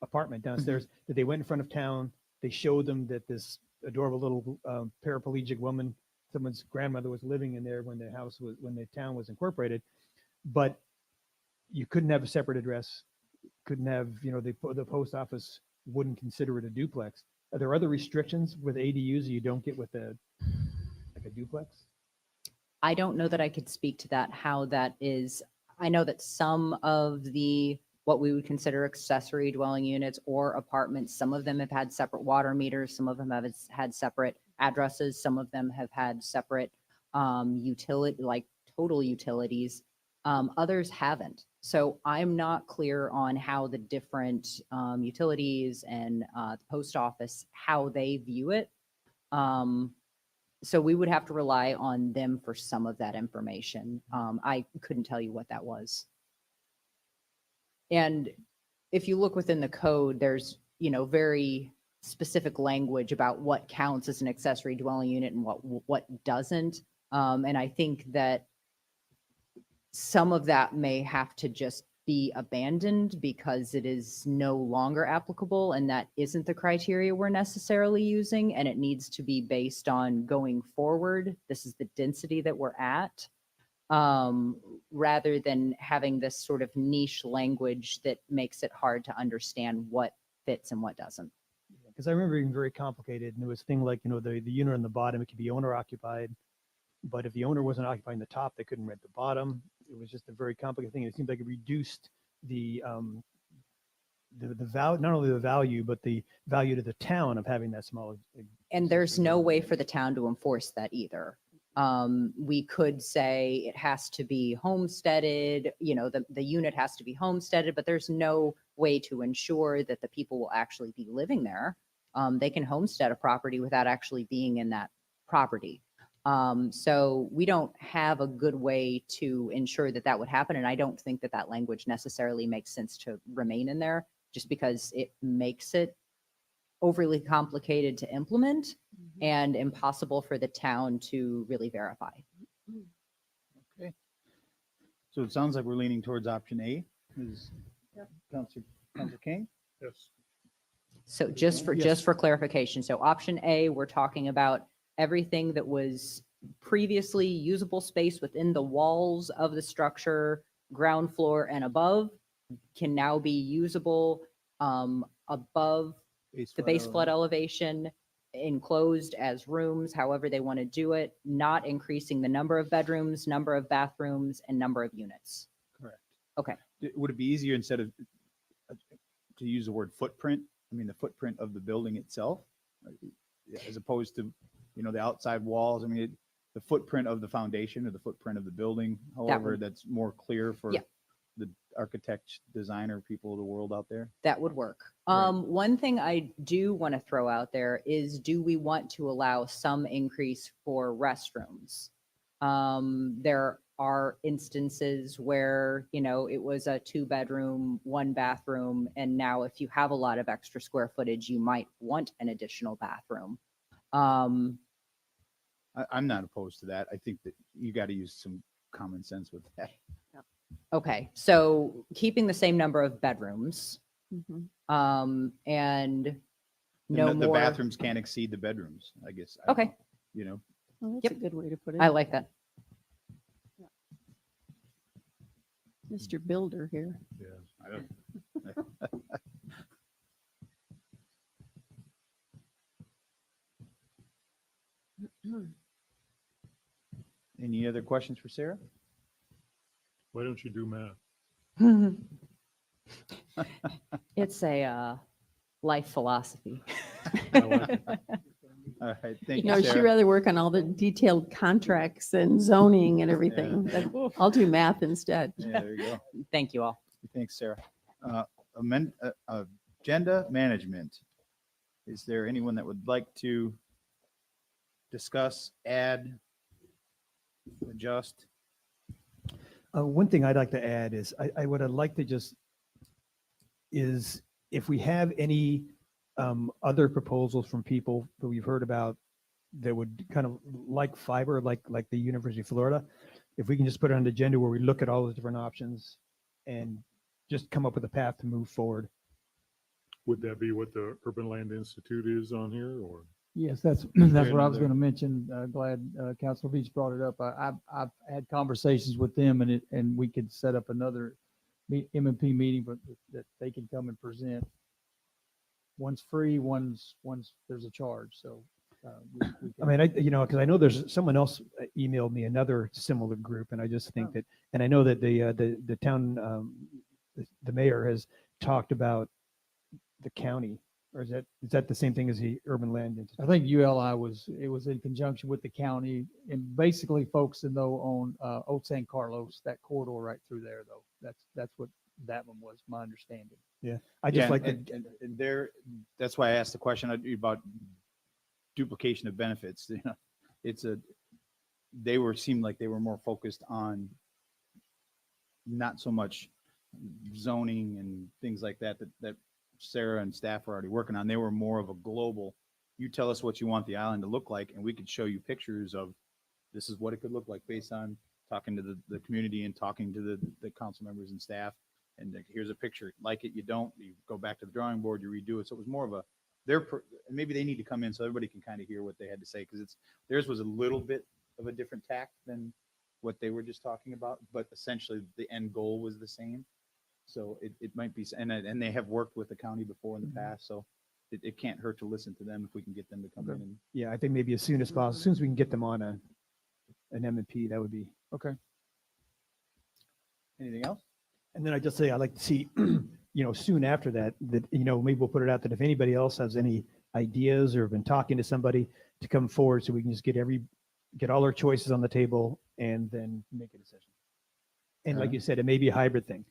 apartment downstairs that they went in front of town. They showed them that this adorable little paraplegic woman, someone's grandmother, was living in there when the town was incorporated, but you couldn't have a separate address, couldn't have, the post office wouldn't consider it a duplex. Are there other restrictions with ADUs that you don't get with like a duplex? I don't know that I could speak to that, how that is. I know that some of what we would consider accessory dwelling units or apartments, some of them have had separate water meters, some of them have had separate addresses, some of them have had separate utility, like total utilities. Others haven't. So I'm not clear on how the different utilities and the post office, how they view it. So we would have to rely on them for some of that information. I couldn't tell you what that was. And if you look within the code, there's, very specific language about what counts as an accessory dwelling unit and what doesn't. And I think that some of that may have to just be abandoned because it is no longer applicable and that isn't the criteria we're necessarily using, and it needs to be based on going forward. This is the density that we're at, rather than having this sort of niche language that makes it hard to understand what fits and what doesn't. Because I remember being very complicated, and there was a thing like, the unit on the bottom, it could be owner occupied, but if the owner wasn't occupying the top, they couldn't rent the bottom. It was just a very complicated thing. It seemed like it reduced the value, not only the value, but the value to the town of having that small. And there's no way for the town to enforce that either. We could say it has to be homesteaded, the unit has to be homesteaded, but there's no way to ensure that the people will actually be living there. They can homestead a property without actually being in that property. So we don't have a good way to ensure that that would happen. And I don't think that that language necessarily makes sense to remain in there just because it makes it overly complicated to implement and impossible for the town to really verify. Okay. So it sounds like we're leaning towards option A. Is Councilor King? Yes. So just for clarification, so option A, we're talking about everything that was previously usable space within the walls of the structure, ground floor and above, can now be usable above the base flood elevation, enclosed as rooms, however they want to do it, not increasing the number of bedrooms, number of bathrooms, and number of units. Correct. Okay. Would it be easier instead of to use the word footprint? I mean, the footprint of the building itself, as opposed to, the outside walls. I mean, the footprint of the foundation or the footprint of the building, however, that's more clear for Yeah. the architect, designer people of the world out there. That would work. Right. One thing I do want to throw out there is, do we want to allow some increase for restrooms? There are instances where, it was a 2-bedroom, 1-bathroom, and now if you have a lot of extra square footage, you might want an additional bathroom. I'm not opposed to that. I think that you got to use some common sense with that. Okay, so keeping the same number of bedrooms, Mhm. and no The more. bathrooms can't exceed the bedrooms, I guess. Okay. Well, that's Yep. a good way to put it. I like that. Mr. Builder here. Any other questions for Sarah? Why don't you do math? It's a life philosophy. I like it. All right, thank No, you, she'd Sarah. rather work on all the detailed contracts and zoning and everything. I'll do math instead. Yeah, there you go. Thank you all. Thanks, Sarah. Agenda management. Is there anyone that would like to discuss, add, adjust? One thing I'd like to add is I would like to just is if we have any other proposals from people that we've heard about that would kind of like fiber, like the University of Florida, if we can just put it on the agenda where we look at all the different options and just come up with a path to move forward. Would that be what the Urban Land Institute is on here, or? Yes, that's what I was there. going to mention. Glad Councilor Beach brought it up. I've had conversations with them and we could set up another M&P meeting, but that they can come and present. One's free, one's there's a charge. So I mean, because I know there's someone else emailed me, another similar group, and I just think that, and I know that the town, the mayor has talked about the county, or is that the same thing as the Urban Land Institute? I think ULI was in conjunction with the county and basically focusing though on Old San Carlos, that corridor right through there though. That's what that one was, my understanding. I just Yeah, like and there, that's why I asked the question about duplication of benefits. Seemed like they were more focused on not so much zoning and things like that Sarah and staff are already working on. They were more of a global, you tell us what you want the island to look like, and we could show you pictures of this is what it could look like based on talking to the community and talking to the council members and staff. And here's a picture, like it, you don't, you go back to the drawing board, you redo it. So it was more of maybe they need to come in so everybody can kind of hear what they had to say, because theirs was a little bit of a different tack than what they were just talking about, but essentially the end goal was the same. So it might be, and they have worked with the county before in the past, so it can't hurt to listen to them if we can get them to come in. And yeah, I think maybe as soon as possible, as soon as we can get them on an M&P, that would be okay. anything else? And then I just say, I'd like to see, soon after that, maybe we'll put it out that if anybody else has any ideas or been talking to somebody, to come forward so we can just get all our choices on the table and then make a decision. And like you said, it may be a hybrid thing.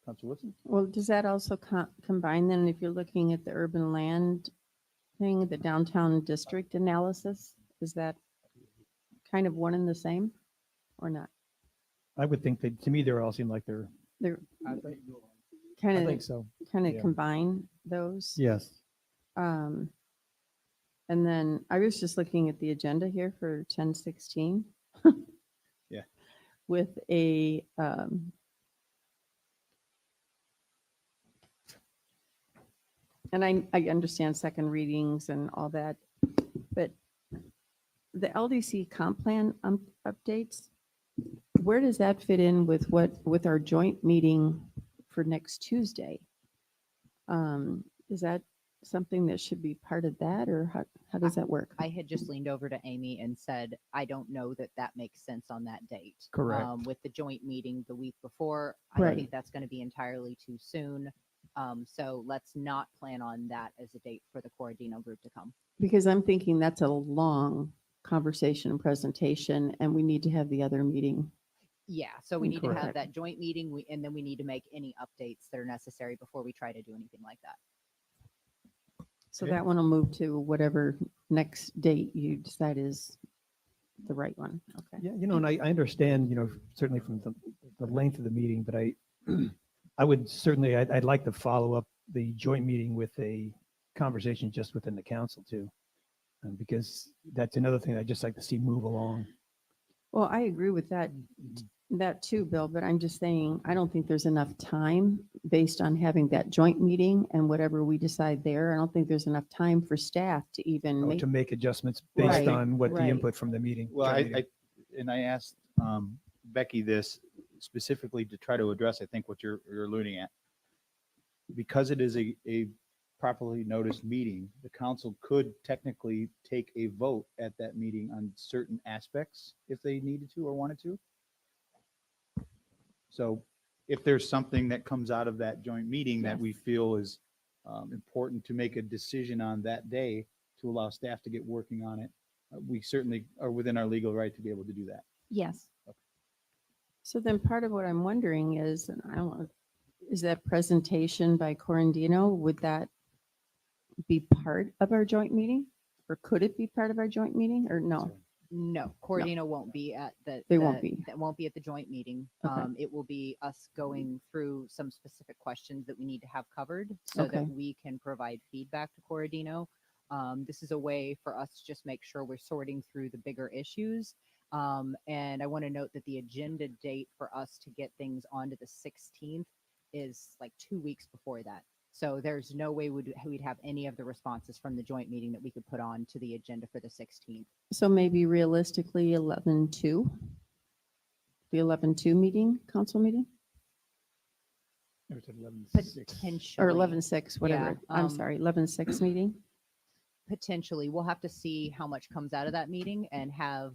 Councilor Woodson? Well, does that also combine then if you're looking at the urban land thing, the downtown district analysis? Is that kind of one and the same or not? I would think that, to me, they all seem like they're, They're I think kind of so. Yeah. combine those. Yes. And then I was just looking at the agenda here for 10/16. Yeah. With a and I understand second readings and all that, but the LDC comp plan updates, where does that fit in with our joint meeting for next Tuesday? Is that something that should be part of that, or how does that work? I had just leaned over to Amy and said, I don't know that that makes sense on that date. Correct. With the joint meeting the week before, I Right. think that's going to be entirely too soon. So let's not plan on that as a date for the Corradino group to come. Because I'm thinking that's a long conversation and presentation, and we need to have the other meeting. Yeah, so we need to have Correct. that joint meeting, and then we need to make any updates that are necessary before we try to do anything like that. So Okay. that one will move to whatever next date you decide is the right one. Okay. Yeah, and I understand, certainly from the length of the meeting, but I would certainly, I'd like to follow up the joint meeting with a conversation just within the council too. Because that's another thing I'd just like to see move along. Well, I agree with that too, Bill, but I'm just saying, I don't think there's enough time based on having that joint meeting and whatever we decide there. I don't think there's enough time for staff to even make. To make adjustments based Right, on what the right. input from the meeting. Well, joint meeting. I asked Becky this specifically to try to address, I think, what you're alluding at. Because it is a properly noticed meeting, the council could technically take a vote at that meeting on certain aspects if they needed to or wanted to. So if there's something that comes out of that joint meeting that we feel is important to make a decision on that day to allow staff to get working on it, we certainly are within our legal right to be able to do that. Yes. So then part of what I'm wondering is, and I don't know, is that presentation by Corradino, would that be part of our joint meeting? Or could it be part of our joint meeting or no? No, Corradino won't be at They won't be. That won't be at the joint meeting. Okay. It will be us going through some specific questions that we need to have covered so Okay. that we can provide feedback to Corradino. This is a way for us to just make sure we're sorting through the bigger issues. And I want to note that the agenda date for us to get things onto the 16th is like 2 weeks before that. So there's no way we'd have any of the responses from the joint meeting that we could put on to the agenda for the 16th. So maybe realistically 11/2, the 11/2 meeting, council meeting, It was at 11:06. Potentially. or 11/6, whatever. Yeah, I'm sorry, 11/6 meeting. Potentially. We'll have to see how much comes out of that meeting and have,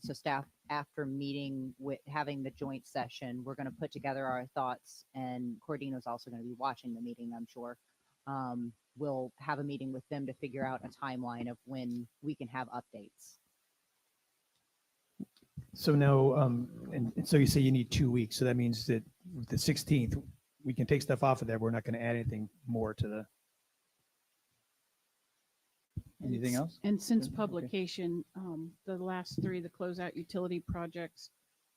so staff after meeting with having the joint session, we're going to put together our thoughts, and Corradino's also going to be watching the meeting, I'm sure. We'll have a meeting with them to figure out a timeline of when we can have updates. So now, and so you say you need 2 weeks. So that means that the 16th, we can take stuff off of there. We're not going to add anything more to the. Anything else? And since Okay. publication, the last three, the closeout utility projects,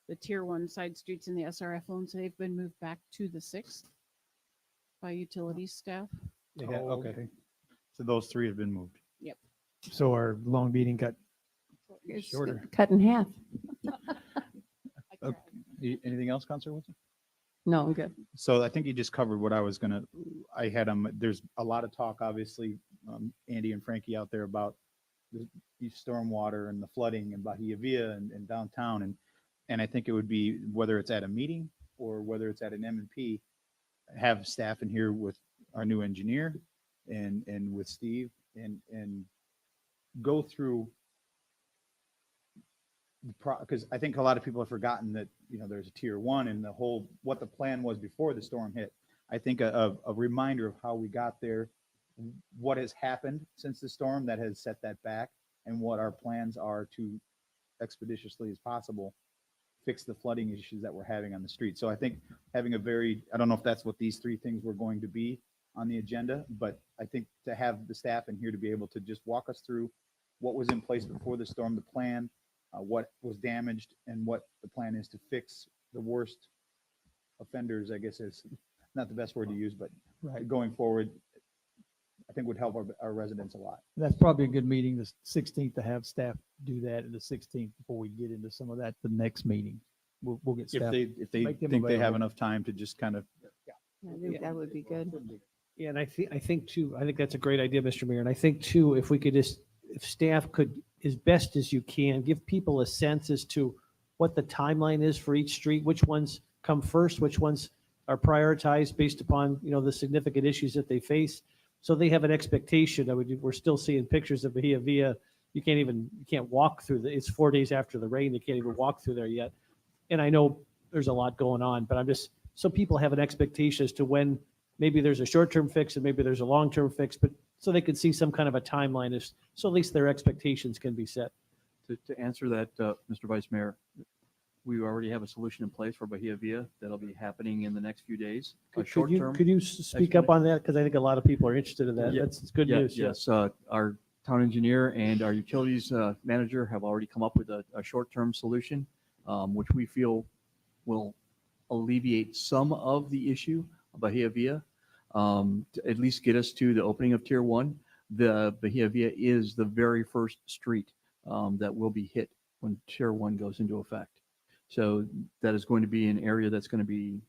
the tier 1 side streets and the SRF loans, they've been moved back to the 6th by utilities staff. Okay. So those three have been moved. So our long meeting got It's shorter. Cut in half. Anything else, Counselor Woodson? No, I'm good. So I think you just covered what I was I had, there's a lot of talk, obviously, Andy and Frankie out there about the stormwater and the flooding in Bahia Villa and downtown. And I think it would be, whether it's at a meeting or whether it's at an M&P, have staff in here with our new engineer and with Steve and go through because I think a lot of people have forgotten that, there's a tier 1 and the whole, what the plan was before the storm hit. I think a reminder of how we got there, what has happened since the storm that has set that back, and what our plans are to expeditiously as possible fix the flooding issues that we're having on the street. So I think having I don't know if that's what these three things were going to be on the agenda, but I think to have the staff in here to be able to just walk us through what was in place before the storm, the plan, what was damaged, and what the plan is to fix the worst offenders, I guess is not the best word to use, but going forward, I think would help our residents a lot. That's probably a good meeting, the 16th, to have staff do that, and the 16th before we get into some of that, the next meeting. We'll get If staff. they make them think they have available. enough time to just kind of, I think that would be good. Yeah, and I think too, I think that's a great idea, Mr. Mayor. And I think too, if we could just, if staff could, as best as you can, give people a sense as to what the timeline is for each street, which ones come first, which ones are prioritized based upon, the significant issues that they face. So they have an expectation. We're still seeing pictures of Bahia Via. You can't walk through it's 4 days after the rain. They can't even walk through there yet. And I know there's a lot going on, but so people have an expectation as to when maybe there's a short-term fix and maybe there's a long-term fix, but so they can see some kind of a timeline, so at least their expectations can be set. To answer that, Mr. Vice Mayor, we already have a solution in place for Bahia Via that'll be happening in the next few days. A Could you, short-term could you speak up on that? Because I think a lot of people are interested in that. Yeah. It's good news. Yes, our town engineer and our utilities manager have already come up with a short-term solution, which we feel will alleviate some of the issue of Bahia Via, to at least get us to the opening of Tier 1. The Bahia Via is the very first street that will be hit when Tier 1 goes into effect. So that is going to be an area that's going to be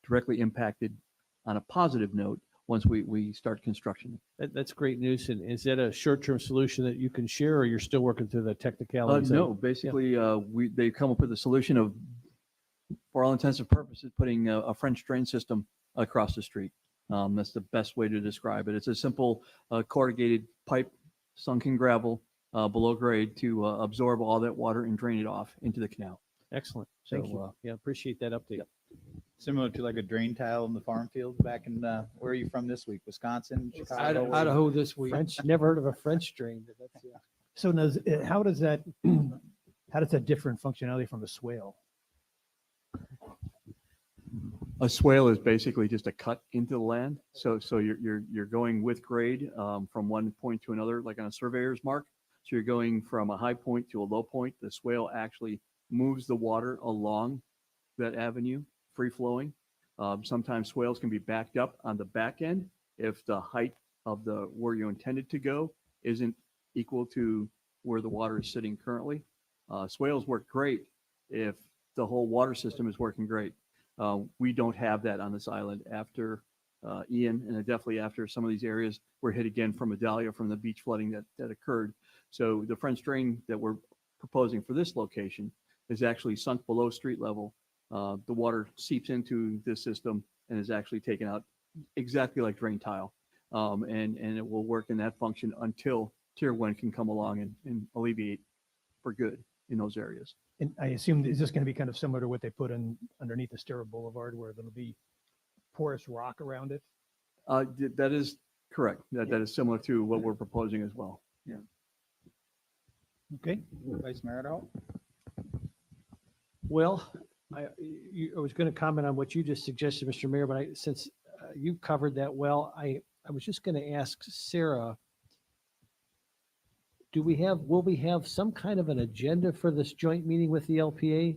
directly impacted on a positive note once we start construction. That's great news. And is that a short-term solution that you can share, or you're still working through the technicalities? No, basically, they come up with a solution of, for all intents and purposes, putting a French drain system across the street. That's the best way to describe it. It's a simple corrugated pipe sunk in gravel below grade to absorb all that water and drain it off into the canal. Excellent. Thank you. Yeah, appreciate that update. Similar to like a drain tile in the farm fields back in, where are you from this week? Wisconsin, Chicago? Idaho this week. French, never heard of a French drain, but that's, yeah. So how does that differ in functionality from a swale? A swale is basically just a cut into the land. So you're going with grade from one point to another, like on a surveyor's mark. So you're going from a high point to a low point. The swale actually moves the water along that avenue, free flowing. Sometimes swales can be backed up on the back end if the height of where you intended to go isn't equal to where the water is sitting currently. Swales work great if the whole water system is working great. We don't have that on this island after Ian, and definitely after some of these areas were hit again from Idalia from the beach flooding that occurred. So the French drain that we're proposing for this location is actually sunk below street level. The water seeps into this system and is actually taken out exactly like drain tile. And it will work in that function until Tier 1 can come along and alleviate for good in those areas. And I assume, is this going to be kind of similar to what they put in underneath the Estero Boulevard, where there'll be porous rock around it? That is correct. That is similar to what we're proposing as well. Yeah. Okay, Vice Mayor at all? Well, I was going to comment on what you just suggested, Mr. Mayor, but since you covered that well, I was just going to ask Sarah, will we have some kind of an agenda for this joint meeting with the LPA?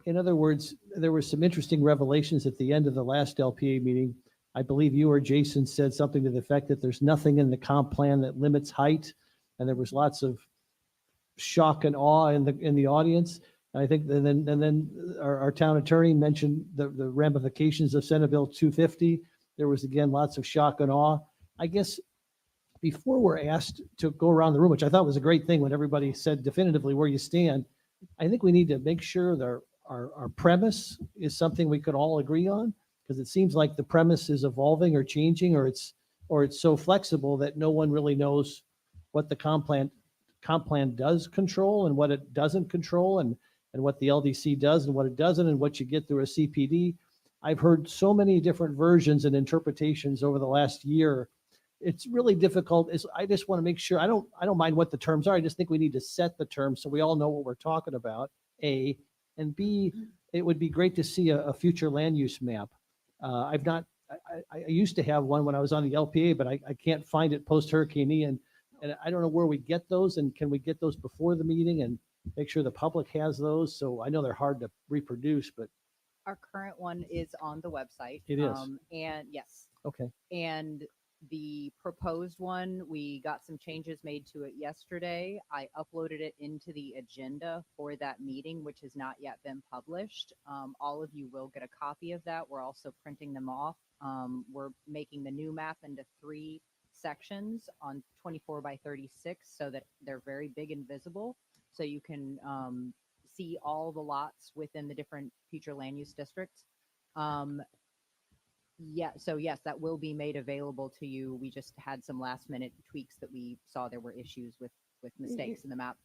In other words, there were some interesting revelations at the end of the last LPA meeting. I believe you or Jason said something to the effect that there's nothing in the comp plan that limits height, and there was lots of shock and awe in the audience. I think, and then our town attorney mentioned the ramifications of Senate Bill 250. There was again lots of shock and awe. I guess before we're asked to go around the room, which I thought was a great thing when everybody said definitively where you stand, I think we need to make sure that our premise is something we could all agree on, because it seems like the premise is evolving or changing, or it's so flexible that no one really knows what the comp plan does control and what it doesn't control, and what the LDC does and what it doesn't, and what you get through a CPD. I've heard so many different versions and interpretations over the last year. It's really difficult. I just want to make sure, I don't mind what the terms are. I just think we need to set the terms so we all know what we're talking about, A, and B, it would be great to see a future land use map. I used to have one when I was on the LPA, but I can't find it post Hurricane Ian. And I don't know where we get those, and can we get those before the meeting and make sure the public has those? So I know they're hard to reproduce, but. Our current one is on the website. It is. And yes. Okay. And the proposed one, we got some changes made to it yesterday. I uploaded it into the agenda for that meeting, which has not yet been published. All of you will get a copy of that. We're also printing them off. We're making the new map into 3 sections on 24 by 36 so that they're very big and visible. So you can see all the lots within the different future land use districts. Yeah, so yes, that will be made available to you. We just had some last minute tweaks that we saw there were issues with mistakes in the map.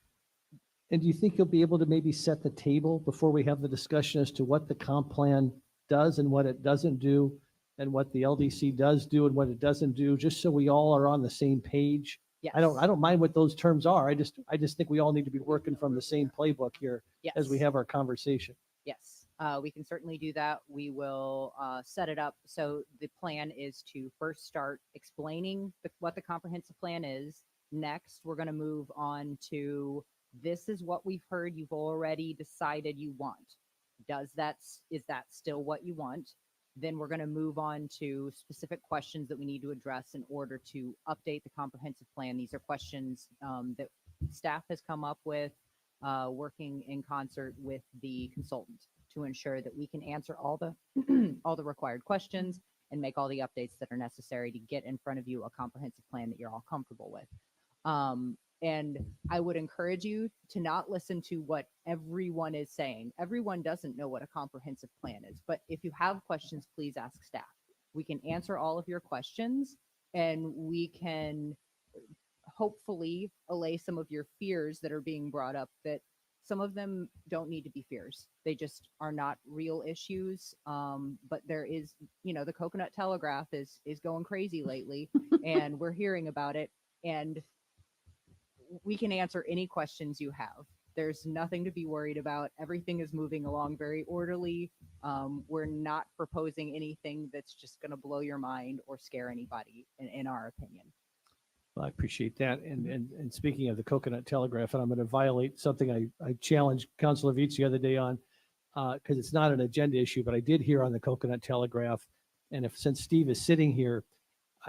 And do you think you'll be able to maybe set the table before we have the discussion as to what the comp plan does and what it doesn't do, and what the LDC does do and what it doesn't do, just so we all are on the same page? Yes. I don't mind what those terms are. I just think we all need to be working from the same playbook here as we Yes. have our conversation. Yes, we can certainly do that. We will set it up. So the plan is to first start explaining what the comprehensive plan is. Next, we're going to move on to, this is what we've heard you've already decided you want. Is that still what you want? Then we're going to move on to specific questions that we need to address in order to update the comprehensive plan. These are questions that staff has come up with, working in concert with the consultant to ensure that we can answer all the all the required questions and make all the updates that are necessary to get in front of you a comprehensive plan that you're all comfortable with. And I would encourage you to not listen to what everyone is saying. Everyone doesn't know what a comprehensive plan is, but if you have questions, please ask staff. We can answer all of your questions, and we can hopefully allay some of your fears that are being brought up, that some of them don't need to be fears. They just are not real issues. But there is, the coconut telegraph is going crazy lately and we're hearing about it, and we can answer any questions you have. There's nothing to be worried about. Everything is moving along very orderly. We're not proposing anything that's just going to blow your mind or scare anybody, in our opinion. Well, I appreciate that. And speaking of the coconut telegraph, and I'm going to violate something I challenged Councilor Veets the other day on, because it's not an agenda issue, but I did hear on the coconut telegraph. And since Steve is sitting here,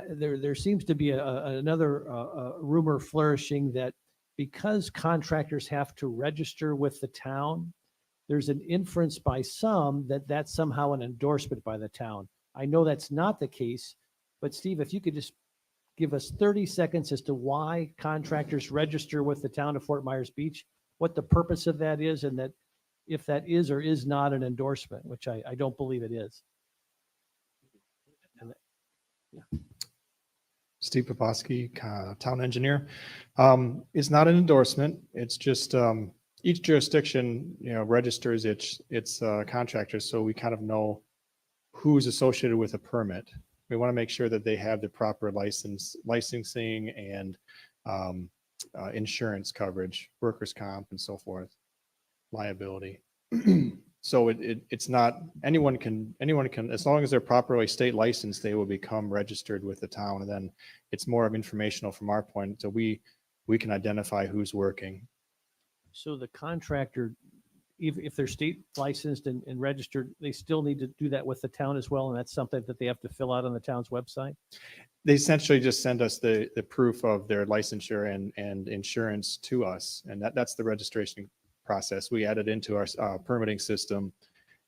there seems to be another rumor flourishing that because contractors have to register with the town, there's an inference by some that that's somehow an endorsement by the town. I know that's not the case, but Steve, if you could just give us 30 seconds as to why contractors register with the town of Fort Myers Beach, what the purpose of that is, and that if that is or is not an endorsement, which I don't believe it is. Steve Poposky, town engineer. It's not an endorsement. It's just each jurisdiction, registers its contractors, so we kind of know who's associated with a permit. We want to make sure that they have the proper licensing and insurance coverage, workers' comp, and so forth, liability. So it's not, anyone can, as long as they're properly state licensed, they will become registered with the town. And then it's more of informational from our point. So we can identify who's working. So the contractor, if they're state licensed and registered, they still need to do that with the town as well. And that's something that they have to fill out on the town's website? They essentially just send us the proof of their licensure and insurance to us. And that's the registration process. We add it into our permitting system.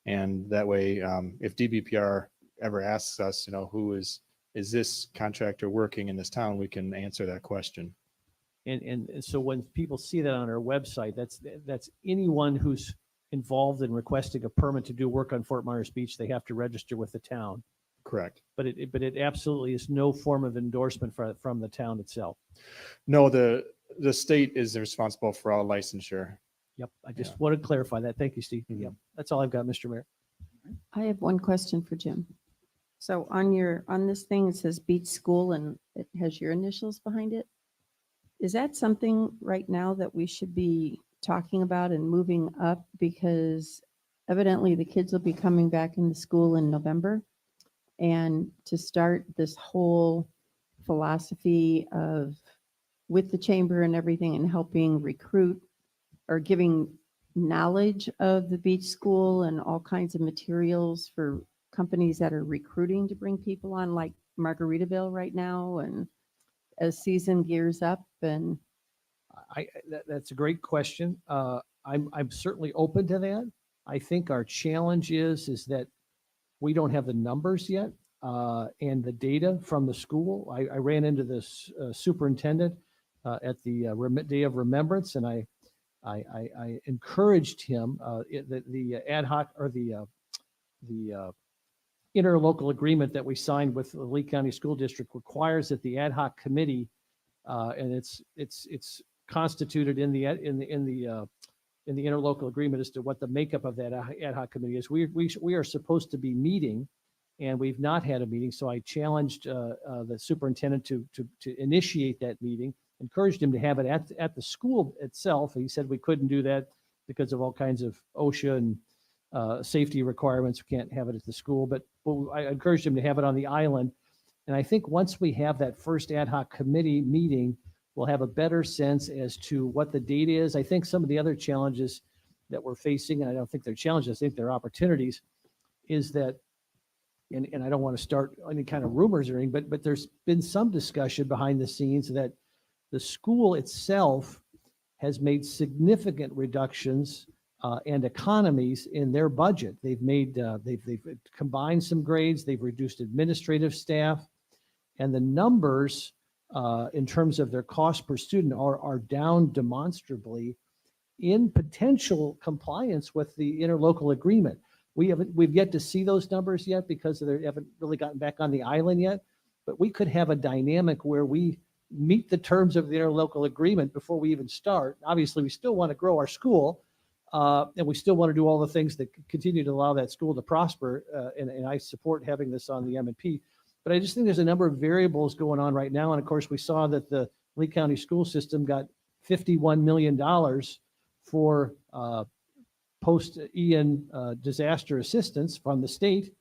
And that way, if DBPR ever asks us, who is this contractor working in this town, we can answer that question. And so when people see that on our website, that's anyone who's involved in requesting a permit to do work on Fort Myers Beach, they have to register with the town. Correct. But it absolutely is no form of endorsement from the town itself. No, the state is responsible for all licensure. Yep. I just want to clarify that. Thank you, Steve. Mhm. Yep. That's all I've got, Mr. Mayor. I have one question for Jim. So on this thing, it says Beach School and it has your initials behind it. Is that something right now that we should be talking about and moving up? Because evidently the kids will be coming back into school in November. And to start this whole philosophy of, with the chamber and everything, and helping recruit or giving knowledge of the beach school and all kinds of materials for companies that are recruiting to bring people on, like Margaritaville right now, and as season gears up. And That's a great question. I'm certainly open to that. I think our challenge is that we don't have the numbers yet. and the data from the school. I ran into this superintendent at the Day of Remembrance, and I encouraged him, the ad hoc or the interlocal agreement that we signed with the Lee County School District requires that the ad hoc committee, and it's constituted in the interlocal agreement as to what the makeup of that ad hoc committee is. We are supposed to be meeting, and we've not had a meeting. So I challenged the superintendent to initiate that meeting, encouraged him to have it at the school itself. He said we couldn't do that because of all kinds of OSHA and safety requirements. We can't have it at the school, but I encouraged him to have it on the island. And I think once we have that first ad hoc committee meeting, we'll have a better sense as to what the data is. I think some of the other challenges that we're facing, and I don't think they're challenges, I think they're opportunities, is that, and I don't want to start any kind of rumors or anything, but there's been some discussion behind the scenes that the school itself has made significant reductions and economies in their budget. They've made, they've combined some grades, they've reduced administrative staff, and the numbers in terms of their cost per student are down demonstrably in potential compliance with the interlocal agreement. We've yet to see those numbers yet because they haven't really gotten back on the island yet, but we could have a dynamic where we meet the terms of the interlocal agreement before we even start. Obviously, we still want to grow our school, and we still want to do all the things that continue to allow that school to prosper, and I support having this on the M&P. But I just think there's a number of variables going on right now, and of course, we saw that the Lee County school system got $51 million for post-Ian disaster assistance from the state.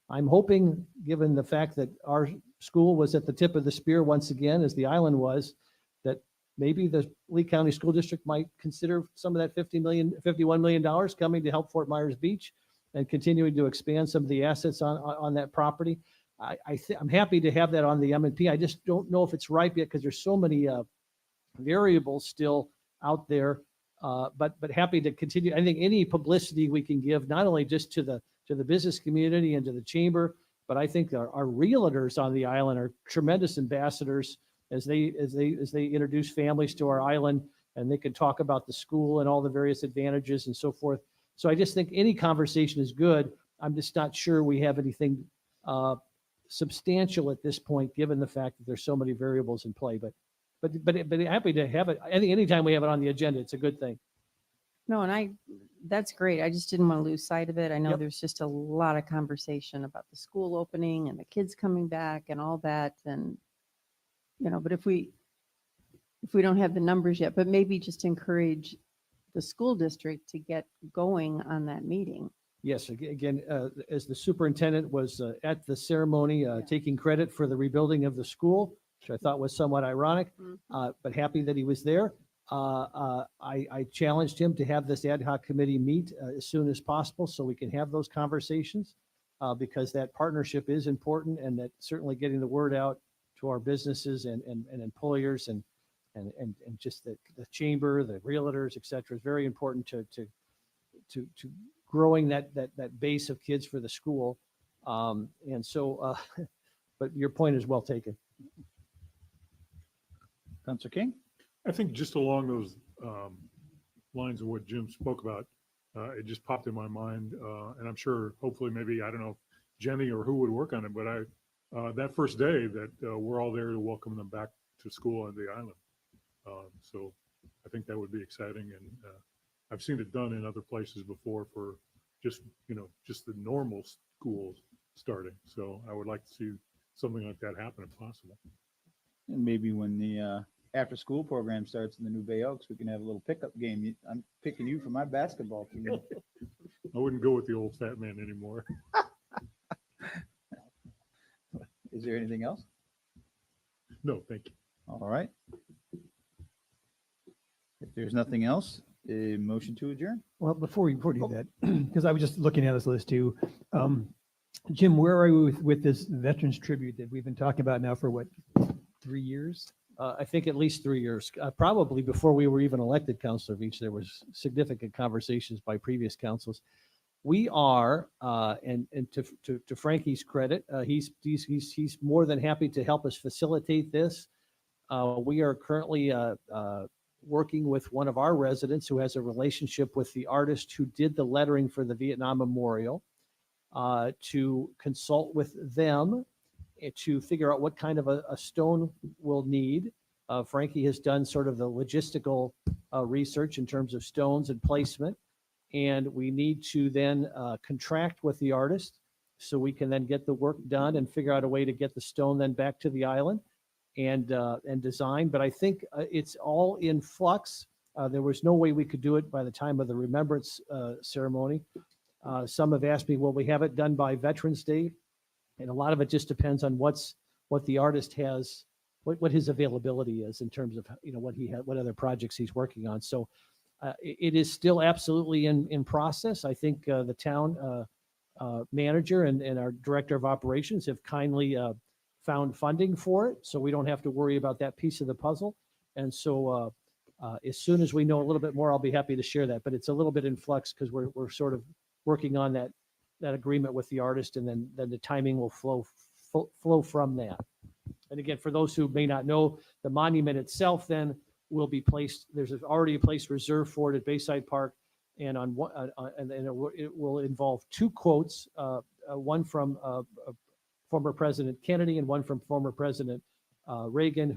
I'm hoping, given the fact that our school was at the tip of the spear once again, as the island was, that maybe the Lee County School District might consider some of that $51 million coming to help Fort Myers Beach and continuing to expand some of the assets on that property. I'm happy to have that on the M&P. I just don't know if it's ripe yet because there's so many variables still out there. But happy to continue. I think any publicity we can give, not only just to the business community and to the chamber, but I think our realtors on the island are tremendous ambassadors as they introduce families to our island, and they can talk about the school and all the various advantages and so forth. So I just think any conversation is good. I'm just not sure we have anything substantial at this point, given the fact that there's so many variables in play. But happy to have it. I think anytime we have it on the agenda, it's a good thing. No, and that's great. I just didn't want to lose sight of it. I know Yep. there's just a lot of conversation about the school opening and the kids coming back and all that. And, but if we don't have the numbers yet, but maybe just encourage the school district to get going on that meeting. Yes, again, as the superintendent was at the ceremony, taking credit for the rebuilding of the school, which I thought was somewhat ironic, but happy that he was there. I challenged him to have this ad hoc committee meet as soon as possible so we can have those conversations because that partnership is important, and that certainly getting the word out to our businesses and employers and just the chamber, the realtors, et cetera, is very important to growing that base of kids for the school. And so, but your point is well taken. Councilor King? I think just along those lines of what Jim spoke about, it just popped in my mind, and I'm sure, hopefully, maybe, I don't know, Jenny or who would work on it, but that first day that we're all there to welcome them back to school on the island. So I think that would be exciting, and I've seen it done in other places before for just the normal schools starting. So I would like to see something like that happen if possible. And maybe when the after-school program starts in the New Bay Oaks, we can have a little pickup game. I'm picking you for my basketball team. I wouldn't go with the old fat man anymore. Is there anything else? No, thank you. All right. If there's nothing else, a motion to adjourn. Well, before we do that, because I was just looking at this list too. Jim, where are we with this Veterans Tribute that we've been talking about now for what, 3 years? I think at least 3 years, probably before we were even elected Councilor Beach, there was significant conversations by previous councils. we are, and to Frankie's credit, he's more than happy to help us facilitate this. We are currently working with one of our residents who has a relationship with the artist who did the lettering for the Vietnam Memorial, to consult with them to figure out what kind of a stone we'll need. Frankie has done sort of the logistical research in terms of stones and placement. And we need to then contract with the artist so we can then get the work done and figure out a way to get the stone then back to the island and design. But I think it's all in flux. There was no way we could do it by the time of the remembrance ceremony. Some have asked me, will we have it done by Veterans Day? And a lot of it just depends on what the artist has, what his availability is in terms of, what other projects he's working on. So it is still absolutely in process. I think the town manager and our director of operations have kindly found funding for it, so we don't have to worry about that piece of the puzzle. And so as soon as we know a little bit more, I'll be happy to share that. But it's a little bit in flux because we're sort of working on that agreement with the artist, and then the timing will flow from that. And again, for those who may not know, the monument itself then will be placed. There's already a place reserved for it at Bayside Park, and and then it will involve two quotes, one from former President Kennedy and one from former President Reagan,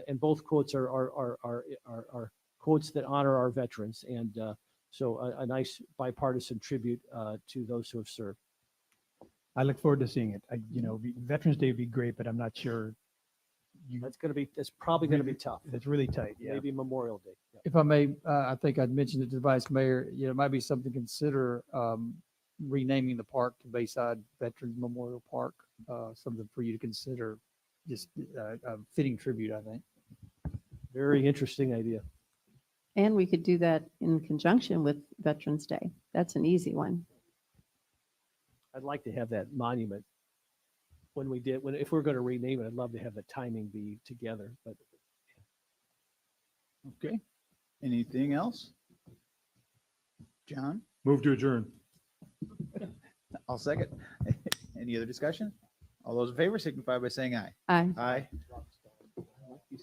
and both quotes are quotes that honor our veterans, and so a nice bipartisan tribute to those who have served. I look forward to seeing it. Veterans Day would be great, but I'm not sure. That's probably going to be tough. It's really tight. Yeah. Maybe Memorial Day. Yeah. If I may, I think I'd mentioned it to the vice mayor, it might be something to consider renaming the park to Bayside Veterans Memorial Park, something for you to consider, just a fitting tribute, I think. Very interesting idea. And we could do that in conjunction with Veterans Day. That's an easy one. I'd like to have that monument if we're going to rename it, I'd love to have the timing be together, but. Okay. Anything else? John? Move to adjourn. I'll second. Any other discussion? All those in favor signify by saying aye. Aye. Aye.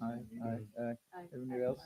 Aye. Aye. Aye. Everybody else?